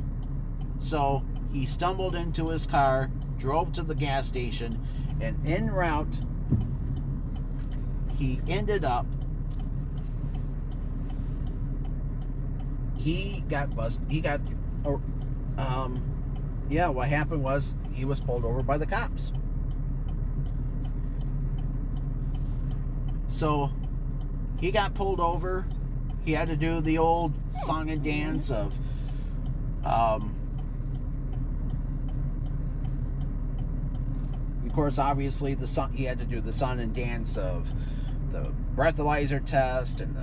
So he stumbled into his car, drove to the gas station, and en route, he ended up, what happened was he was pulled over by the cops. So he got pulled over. He had to do the old song and dance of course, obviously, he had to do the song and dance of the breathalyzer test and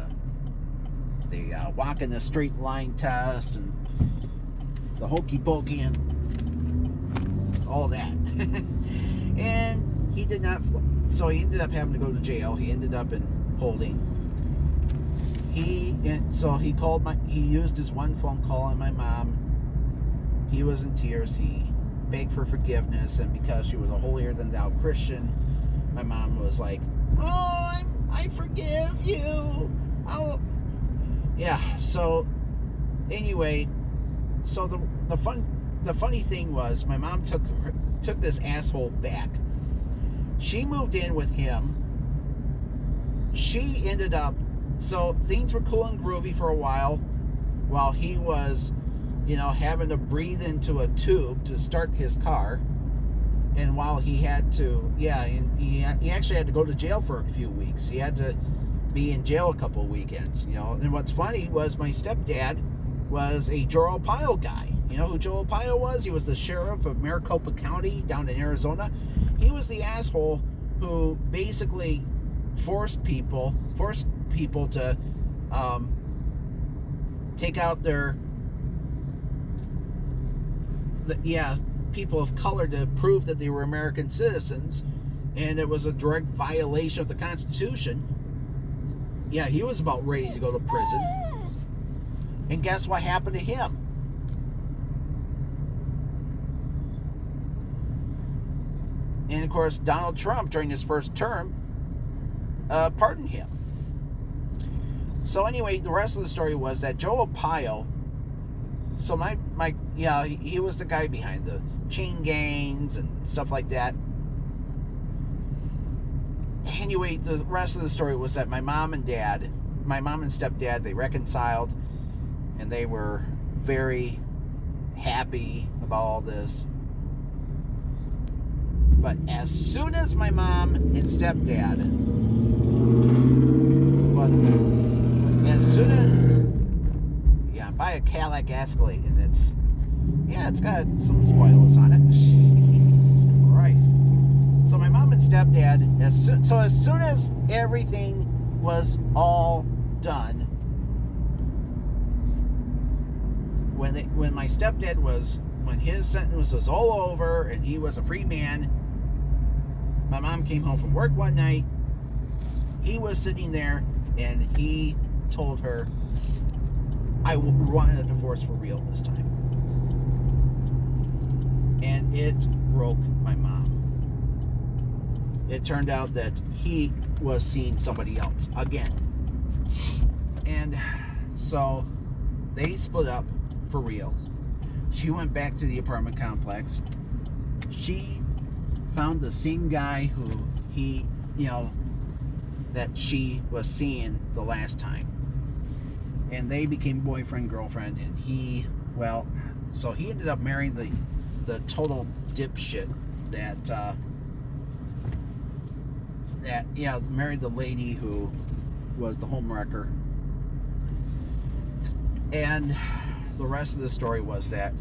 the walk in the street line test and the hokey pokey and all that. And he did not, so he ended up having to go to jail. He ended up in holding. He used his one phone call on my mom. He was in tears. He begged for forgiveness, and because she was a holier-than-thou Christian, my mom was like, "Oh, I forgive you." So anyway, so the funny thing was, my mom took this asshole back. She moved in with him. She ended up, so things were cool and groovy for a while he was, having to breathe into a tube to start his car. And while he had to, he actually had to go to jail for a few weeks. He had to be in jail a couple of weekends, And what's funny was my stepdad was a Joe Arpaio guy. You know who Joe Arpaio was? He was the sheriff of Maricopa County down in Arizona. He was the asshole who basically forced people to take out people of color to prove that they were American citizens, and it was a direct violation of the Constitution. Yeah, he was about ready to go to prison. And guess what happened to him? And of course, Donald Trump, during his first term, pardoned him. So anyway, the rest of the story was that Joe Arpaio, so he was the guy behind the chain gangs and stuff like that. anyway, the rest of the story was that my mom and stepdad, they reconciled, and they were very happy about all this. But as soon as my mom and stepdad, buy a Cadillac Escalade, and it's got some spoilers on it. Jesus Christ. So my mom and stepdad, as soon as everything was all done, when my stepdad when his sentence was all over and he was a free man, my mom came home from work one night. He was sitting there, and he told her, I wanted a divorce for real this time. And it broke my mom. It turned out that he was seeing somebody else again. And so they split up for real. She went back to the apartment complex. She found the same guy who that she was seeing the last time. And they became boyfriend, girlfriend, and he ended up marrying the total dipshit that married the lady who was the homewrecker. And the rest of the story was that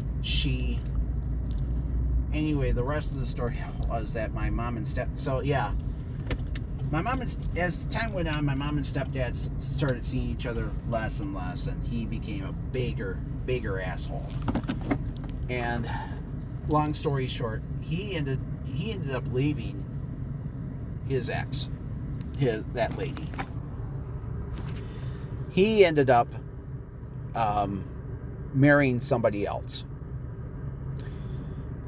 my mom and as time went on, my mom and stepdad started seeing each other less and less, and he became a bigger asshole. And long story short, he ended up leaving his ex, that lady. He ended up marrying somebody else.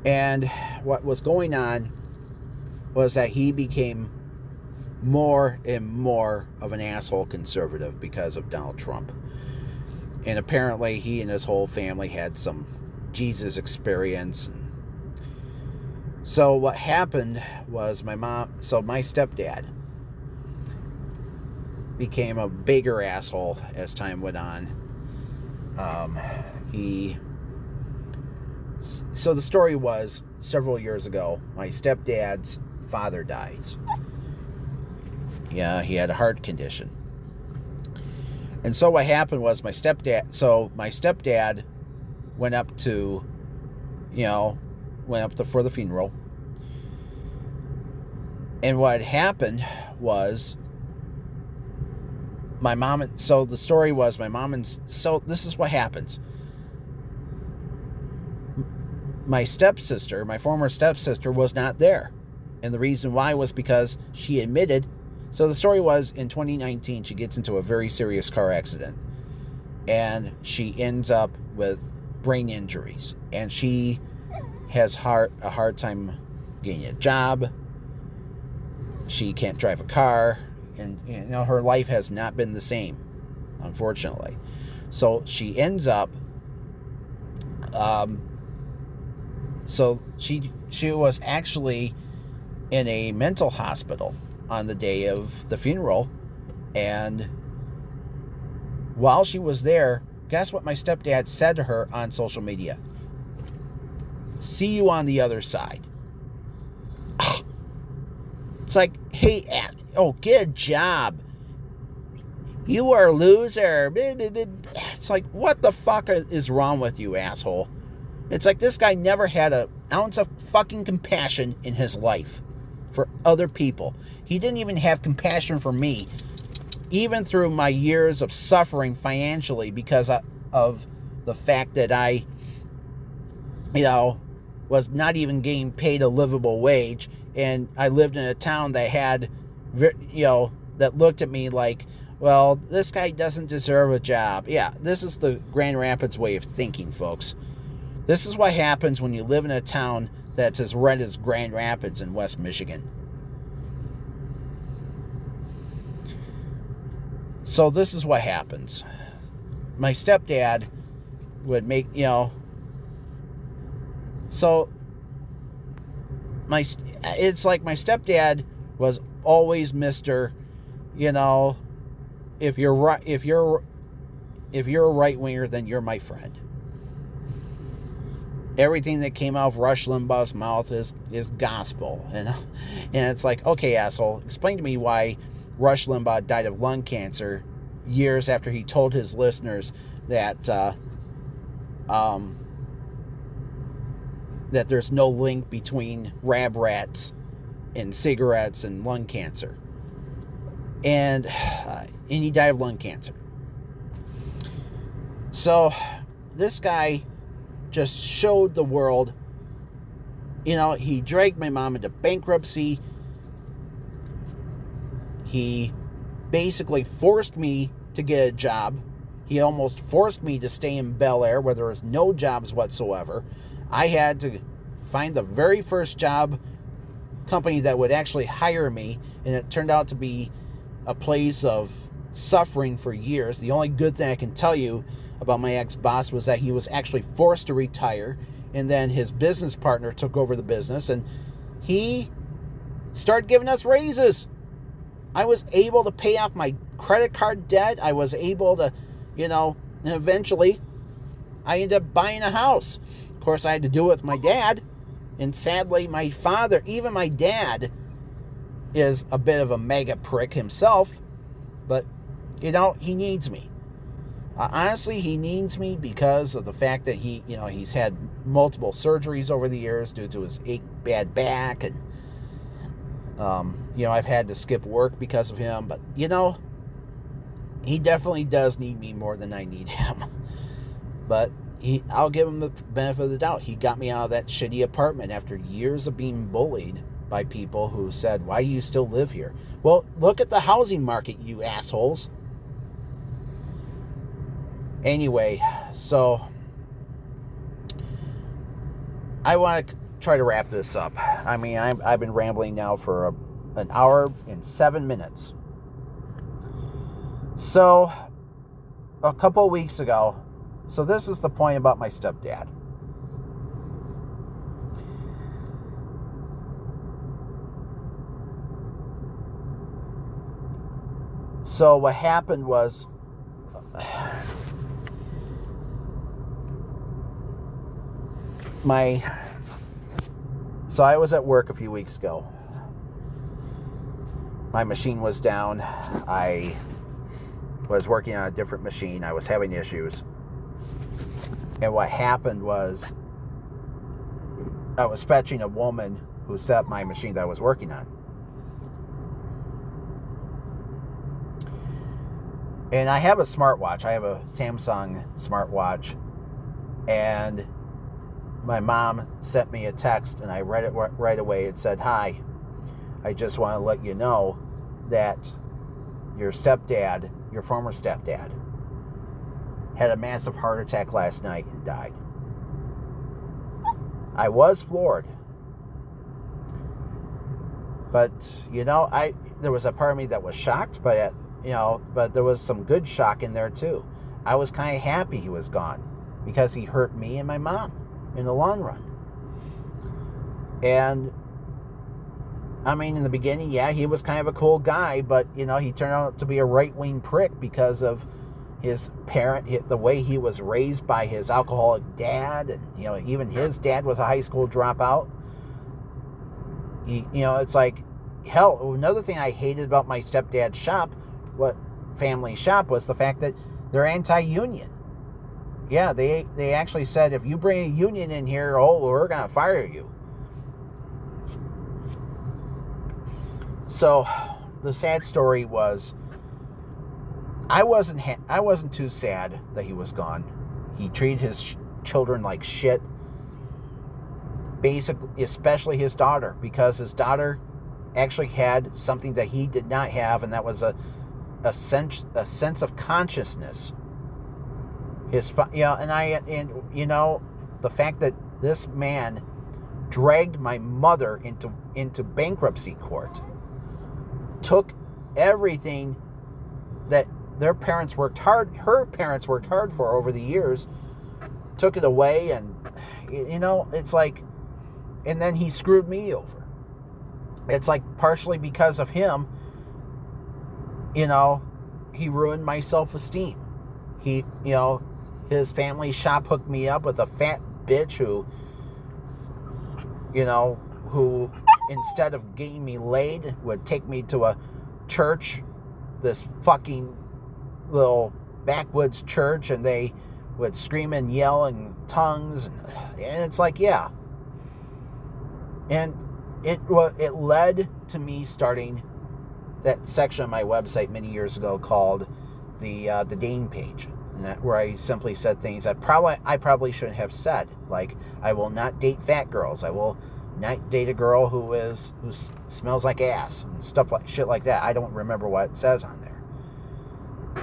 And what was going on was that he became more and more of an asshole conservative because of Donald Trump. And apparently he and his whole family had some Jesus experience. So what happened was my stepdad became a bigger asshole as time went on. So the story was, several years ago, my stepdad's father dies. Yeah, he had a heart condition. And so what happened was my stepdad went up for the funeral. And what happened was so this is what happens. My former stepsister was not there. And the reason why was because she admitted. So the story was, in 2019, she gets into a very serious car accident. And she ends up with brain injuries. And she has a hard time getting a job. She can't drive a car. And her life has not been the same, unfortunately. So she ends up... So she was actually in a mental hospital on the day of the funeral, and while she was there, guess what my stepdad said to her on social media? See you on the other side. It's like, hey, get a job. You are a loser. It's like, what the fuck is wrong with you, asshole? It's like this guy never had an ounce of fucking compassion in his life for other people. He didn't even have compassion for me, even through my years of suffering financially because of the fact that I, was not even getting paid a livable wage. And I lived in a town that had, that looked at me like, well, this guy doesn't deserve a job. Yeah, this is the Grand Rapids way of thinking, folks. This is what happens when you live in a town that's as red as Grand Rapids in West Michigan. So this is what happens. My stepdad would make, so it's like my stepdad was always Mr., you know, if you're a right winger, then you're my friend. Everything that came out of Rush Limbaugh's mouth is gospel. And it's like, okay, asshole, explain to me why Rush Limbaugh died of lung cancer years after he told his listeners that that there's no link between rab rats and cigarettes and lung cancer. And he died of lung cancer. So this guy just showed the world, you know, he dragged my mom into bankruptcy. He basically forced me to get a job. He almost forced me to stay in Bel Air where there was no jobs whatsoever. I had to find the very first job company that would actually hire me, and it turned out to be a place of suffering for years. The only good thing I can tell you about my ex-boss was that he was actually forced to retire, and then his business partner took over the business, and he started giving us raises. I was able to pay off my credit card debt. I was able to, you know, and eventually I ended up buying a house. Of course, I had to do it with my dad, and sadly, my father, even my dad, is a bit of a mega prick himself, but, you know, he needs me. Honestly, he needs me because of the fact that he's had multiple surgeries over the years due to his bad back, and I've had to skip work because of him. But he definitely does need me more than I need him. But I'll give him the benefit of the doubt. He got me out of that shitty apartment after years of being bullied by people who said, "Why do you still live here?" Well, look at the housing market, you assholes. Anyway, so I want to try to wrap this up. I mean, I've been rambling now for an hour and 7 minutes. So, a couple of weeks ago, so this is the point about my stepdad. So what happened was, so I was at work a few weeks ago. My machine was down. I was working on a different machine. I was having issues. And what happened was, I was fetching a woman who set up my machine that I was working on. And I have a smartwatch. I have a Samsung smartwatch. And my mom sent me a text, and I read it right away. It said, "Hi, I just want to let you know that your stepdad, your former stepdad, had a massive heart attack last night and died." I was floored. But, there was a part of me that was shocked, but there was some good shock in there too. I was kind of happy he was gone because he hurt me and my mom in the long run. And I mean, in the beginning, yeah, he was kind of a cool guy, but he turned out to be a right-wing prick because of his the way he was raised by his alcoholic dad, and even his dad was a high school dropout. It's like, hell, another thing I hated about my stepdad's family shop, was the fact that they're anti-union. Yeah, they actually said, if you bring a union in here, we're going to fire you. So, the sad story was, I wasn't too sad that he was gone. He treated his children like shit. Basically, especially his daughter, because his daughter actually had something that he did not have, and that was a sense of consciousness. The fact that this man dragged my mother into bankruptcy court, took everything that her parents worked hard for over the years, took it away, and it's like, and then he screwed me over. it's like partially because of him, you know, he ruined my self-esteem. He, you know, his family shop hooked me up with a fat bitch who, you know, who instead of getting me laid would take me to a church, this fucking little backwoods church, and they would scream and yell in tongues, and it's like, yeah. And it led to me starting that section of my website many years ago called the Dane page, where I simply said things that I probably shouldn't have said, like, I will not date fat girls, I will not date a girl who smells like ass, and shit like that. I don't remember what it says on there,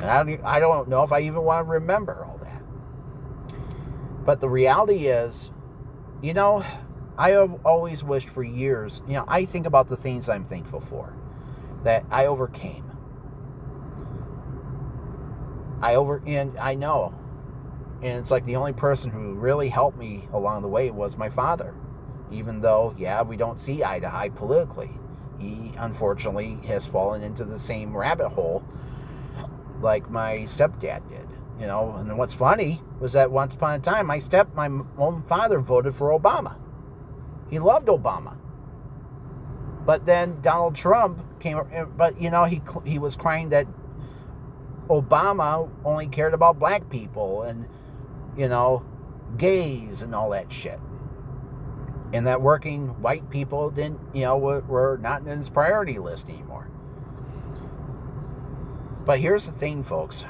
and I don't know if I even want to remember all that. But the reality is, you know, I have always wished for years, you know, I think about the things I'm thankful for, that I overcame. And I know, and it's like the only person who really helped me along the way was my father. Even though, yeah, we don't see eye to eye politically. He, unfortunately, has fallen into the same rabbit hole like my stepdad did. You know, and what's funny was that once upon a time, my own father voted for Obama. He loved Obama. But then Donald Trump came, but, you know, he was crying that Obama only cared about black people and, you know, gays and all that shit. And that working white people didn't, you know, were not in his priority list anymore. But here's the thing, folks.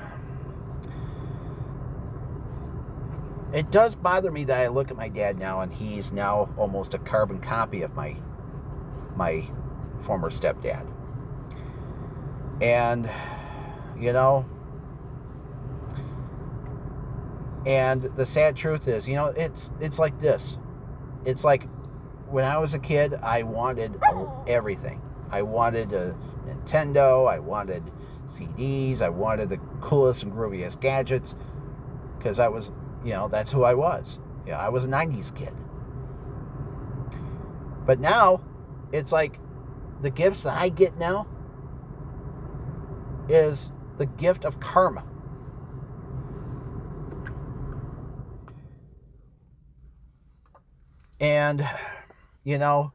It does bother me that I look at my dad now, and he's now almost a carbon copy of my former stepdad. And, you know, and the sad truth is, you know, it's like this. It's like when I was a kid, I wanted everything. I wanted a Nintendo. I wanted CDs. I wanted the coolest and grooviest gadgets because I was, you know, that's who I was. Yeah, I was a 90s kid. But now, it's like the gifts that I get now is the gift of karma. And, you know,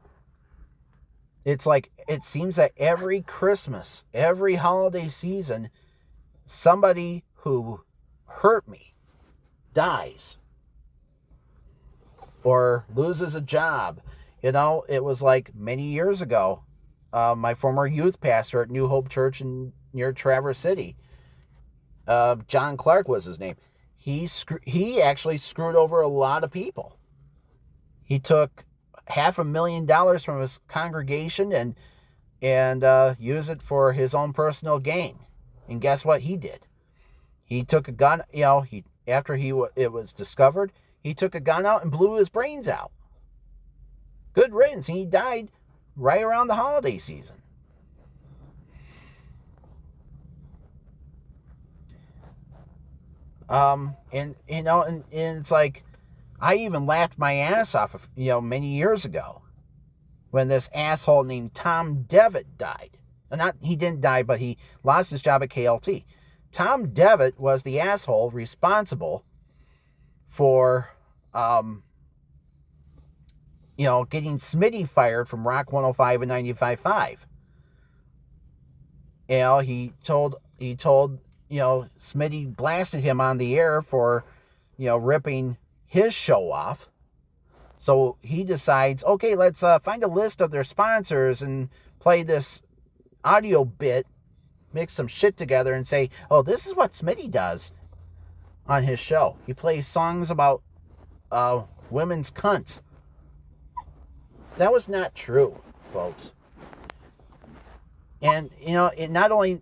it's like, it seems that every Christmas, every holiday season, somebody who hurt me dies or loses a job. You know, it was like many years ago, my former youth pastor at New Hope Church near Traverse City, John Clark was his name. He actually screwed over a lot of people. He took $500,000 from his congregation and used it for his own personal gain. And guess what he did? He took a gun, you know, after it was discovered, he took a gun out and blew his brains out. Good riddance. He died right around the holiday season. And you know, and it's like, I even laughed my ass off, you know, many years ago when this asshole named Tom Devitt died. He didn't die, but he lost his job at KLT. Tom Devitt was the asshole responsible for, you know, getting Smitty fired from Rock 105 and 95.5. You know, he told, you know, Smitty blasted him on the air for, you know, ripping his show off. So he decides, okay, let's find a list of their sponsors and play this audio bit, mix some shit together and say, oh, this is what Smitty does on his show. He plays songs about women's cunts. That was not true, folks. And, you know, it not only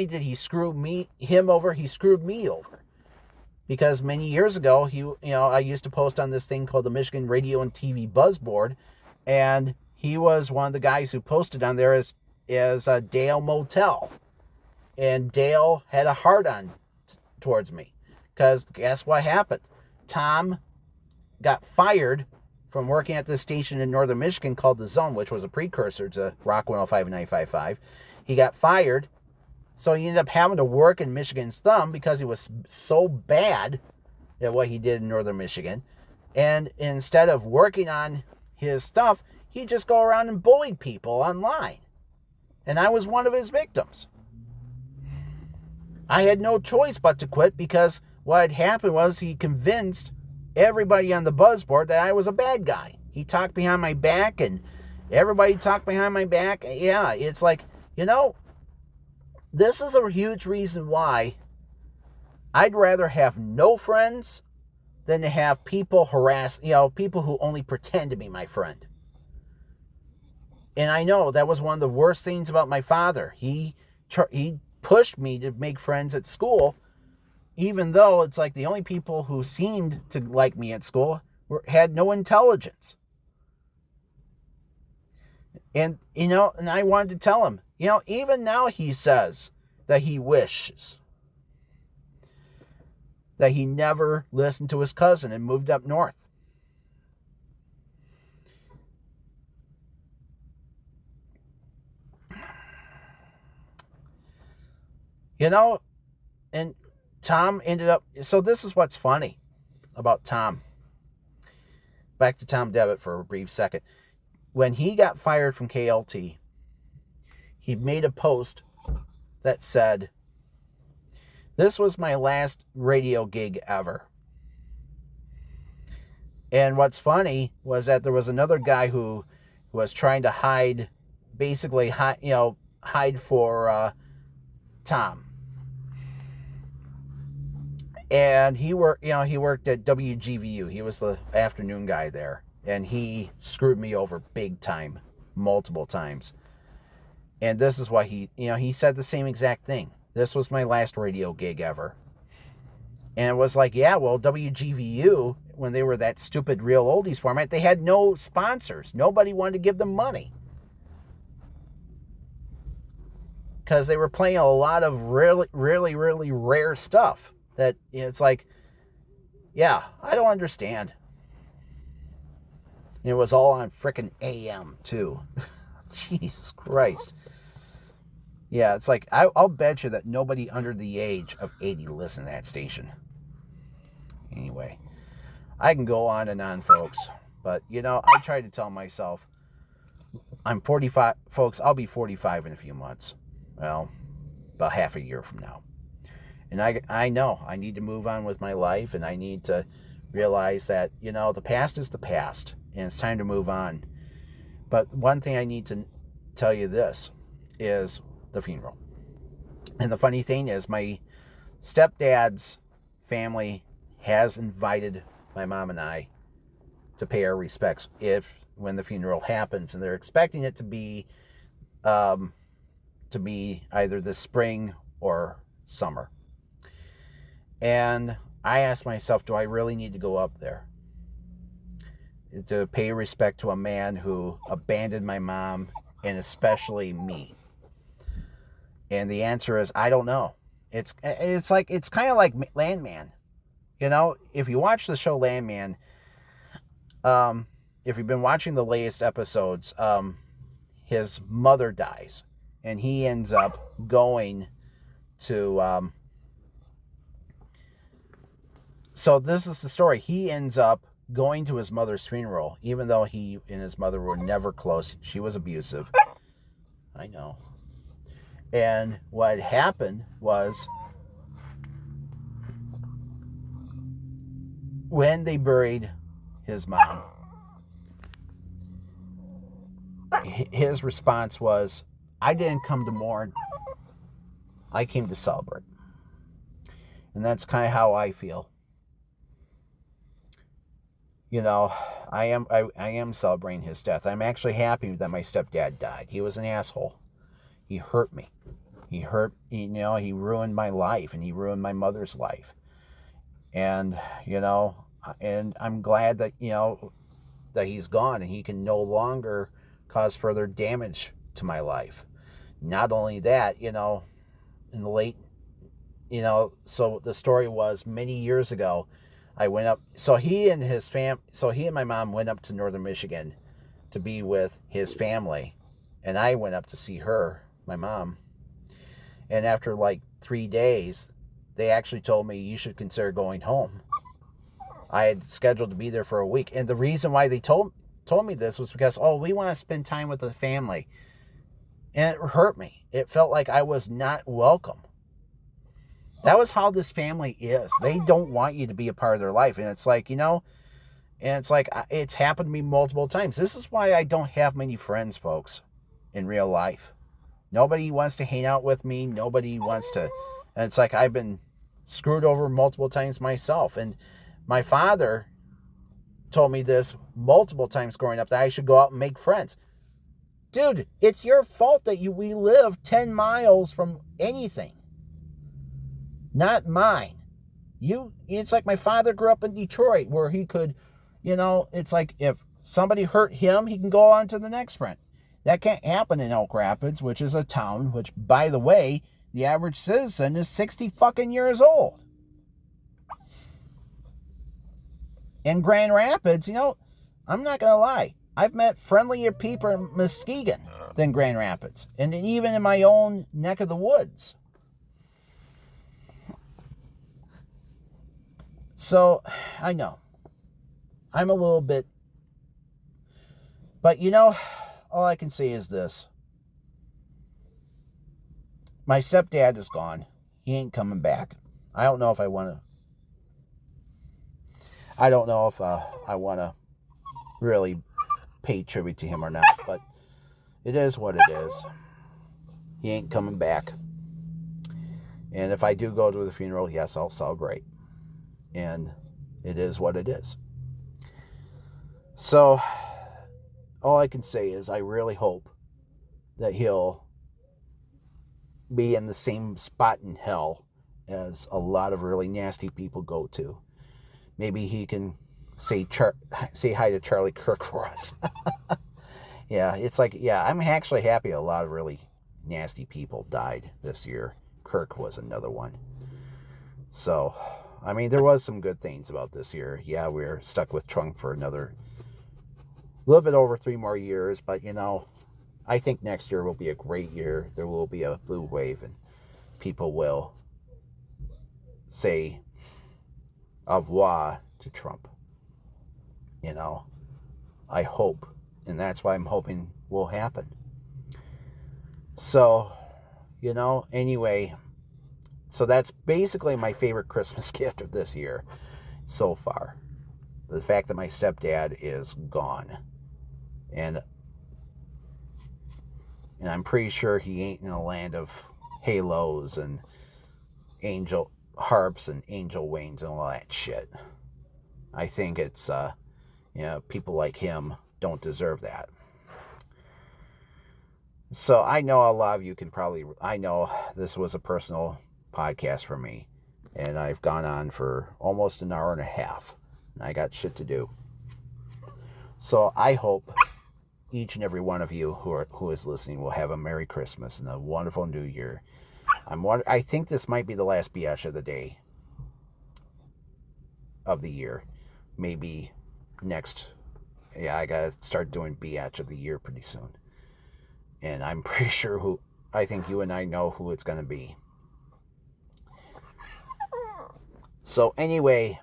did he screw him over, he screwed me over. Because many years ago, I used to post on this thing called the Michigan Radio and TV Buzz Board, and he was one of the guys who posted on there as Dale Motel. And Dale had a heart-on towards me. Because guess what happened? Tom got fired from working at this station in northern Michigan called The Zone, which was a precursor to Rock 105 and 95.5. He got fired, so he ended up having to work in Michigan's Thumb because he was so bad at what he did in northern Michigan. And instead of working on his stuff, he'd just go around and bully people online. And I was one of his victims. I had no choice but to quit because what had happened was he convinced everybody on the buzz board that I was a bad guy. He talked behind my back, and everybody talked behind my back. Yeah, it's like, this is a huge reason why I'd rather have no friends than to have people harass, people who only pretend to be my friend. And I know that was one of the worst things about my father. He pushed me to make friends at school, even though it's like the only people who seemed to like me at school had no intelligence. And, and I wanted to tell him, even now he says that he wishes that he never listened to his cousin and moved up north. And Tom ended up, so this is what's funny about Tom. Back to Tom Devitt for a brief second. When he got fired from KLT, he made a post that said, "This was my last radio gig ever." And what's funny was that there was another guy who was trying to hide for Tom. And he worked at WGVU. He was the afternoon guy there. And he screwed me over big time, multiple times. And this is what he said the same exact thing. This was my last radio gig ever. And it was like, yeah, well, WGVU, when they were that stupid real oldies format, they had no sponsors. Nobody wanted to give them money. Because they were playing a lot of really, really, really rare stuff. That it's like, yeah, I don't understand. And it was all on frickin' AM, too. Jesus Christ. Yeah, it's like, I'll bet you that nobody under the age of 80 listened to that station. Anyway, I can go on and on, folks. But, I try to tell myself, I'm 45. Folks, I'll be 45 in a few months. Well, about half a year from now. And I know I need to move on with my life, and I need to realize that, the past is the past, and it's time to move on. But one thing I need to tell you this is the funeral. And the funny thing is, my stepdad's family has invited my mom and I to pay our respects when the funeral happens, and they're expecting it to be either this spring or summer. And I asked myself, do I really need to go up there to pay respect to a man who abandoned my mom and especially me? And the answer is, I don't know. It's kind of like Landman. If you watch the show Landman, if you've been watching the latest episodes, his mother dies, and he ends up going to. So this is the story. He ends up going to his mother's funeral, even though he and his mother were never close. She was abusive. I know. And what happened was, when they buried his mom, his response was, I didn't come to mourn. I came to celebrate. And that's kind of how I feel. I am celebrating his death. I'm actually happy that my stepdad died. He was an asshole. He hurt me. He ruined my life, and he ruined my mother's life. And, and I'm glad that, that he's gone, and he can no longer cause further damage to my life. Not only that, in the late, so the story was, many years ago, I went up. So he and my mom went up to northern Michigan to be with his family. And I went up to see her, my mom. And after like 3 days, they actually told me you should consider going home. I had scheduled to be there for a week. And the reason why they told me this was because, we want to spend time with the family. And it hurt me. It felt like I was not welcome. That was how this family is. They don't want you to be a part of their life. And it's like, it's happened to me multiple times. This is why I don't have many friends, folks, in real life. Nobody wants to hang out with me. Nobody wants to. And it's like I've been screwed over multiple times myself. And my father told me this multiple times growing up, that I should go out and make friends. Dude, it's your fault that we live 10 miles from anything. Not mine. It's like my father grew up in Detroit, where he could, it's like if somebody hurt him, he can go on to the next friend. That can't happen in Elk Rapids, which is a town, which, by the way, the average citizen is 60 fucking years old. In Grand Rapids, I'm not going to lie, I've met friendlier people in Muskegon than Grand Rapids. And even in my own neck of the woods. So, I know. I'm a little bit... But, all I can say is this. My stepdad is gone. He ain't coming back. I don't know if I want to really pay tribute to him or not, but it is what it is. He ain't coming back. And if I do go to the funeral, yes, I'll celebrate. And it is what it is. So, all I can say is I really hope that he'll be in the same spot in hell as a lot of really nasty people go to. Maybe he can say hi to Charlie Kirk for us. Yeah, it's like, I'm actually happy a lot of really nasty people died this year. Kirk was another one. So, I mean, there was some good things about this year. Yeah, we're stuck with Trump for another little bit over 3 more years, but I think next year will be a great year. There will be a blue wave, and people will say au revoir to Trump. I hope, and that's why I'm hoping will happen. So, anyway, so that's basically my favorite Christmas gift of this year so far. The fact that my stepdad is gone. And I'm pretty sure he ain't in a land of halos and angel harps and angel wings and all that shit. I think it's, people like him don't deserve that. So I know a lot of you I know this was a personal podcast for me. And I've gone on for almost an hour and a half. And I got shit to do. So I hope each and every one of you who is listening will have a Merry Christmas and a wonderful New Year. I think this might be the last Bee-otch of the day of the year. Maybe next. Yeah, I gotta start doing Bee-otch of the year pretty soon. And I'm pretty sure I think you and I know who it's gonna be. So anyway,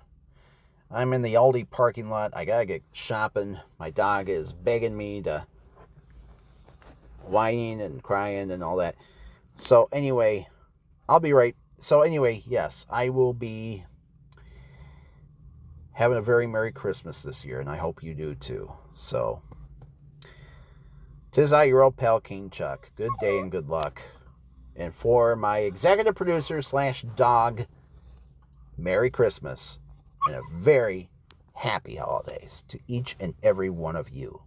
I'm in the Aldi parking lot. I gotta get shopping. My dog is begging me to, whining and crying and all that. So anyway, I'll be right. So anyway, yes, I will be having a very Merry Christmas this year, and I hope you do too. So, 'tis I, your old pal, King Chuck. Good day and good luck. And for my executive producer / dog, Merry Christmas and a very happy holidays to each and every one of you.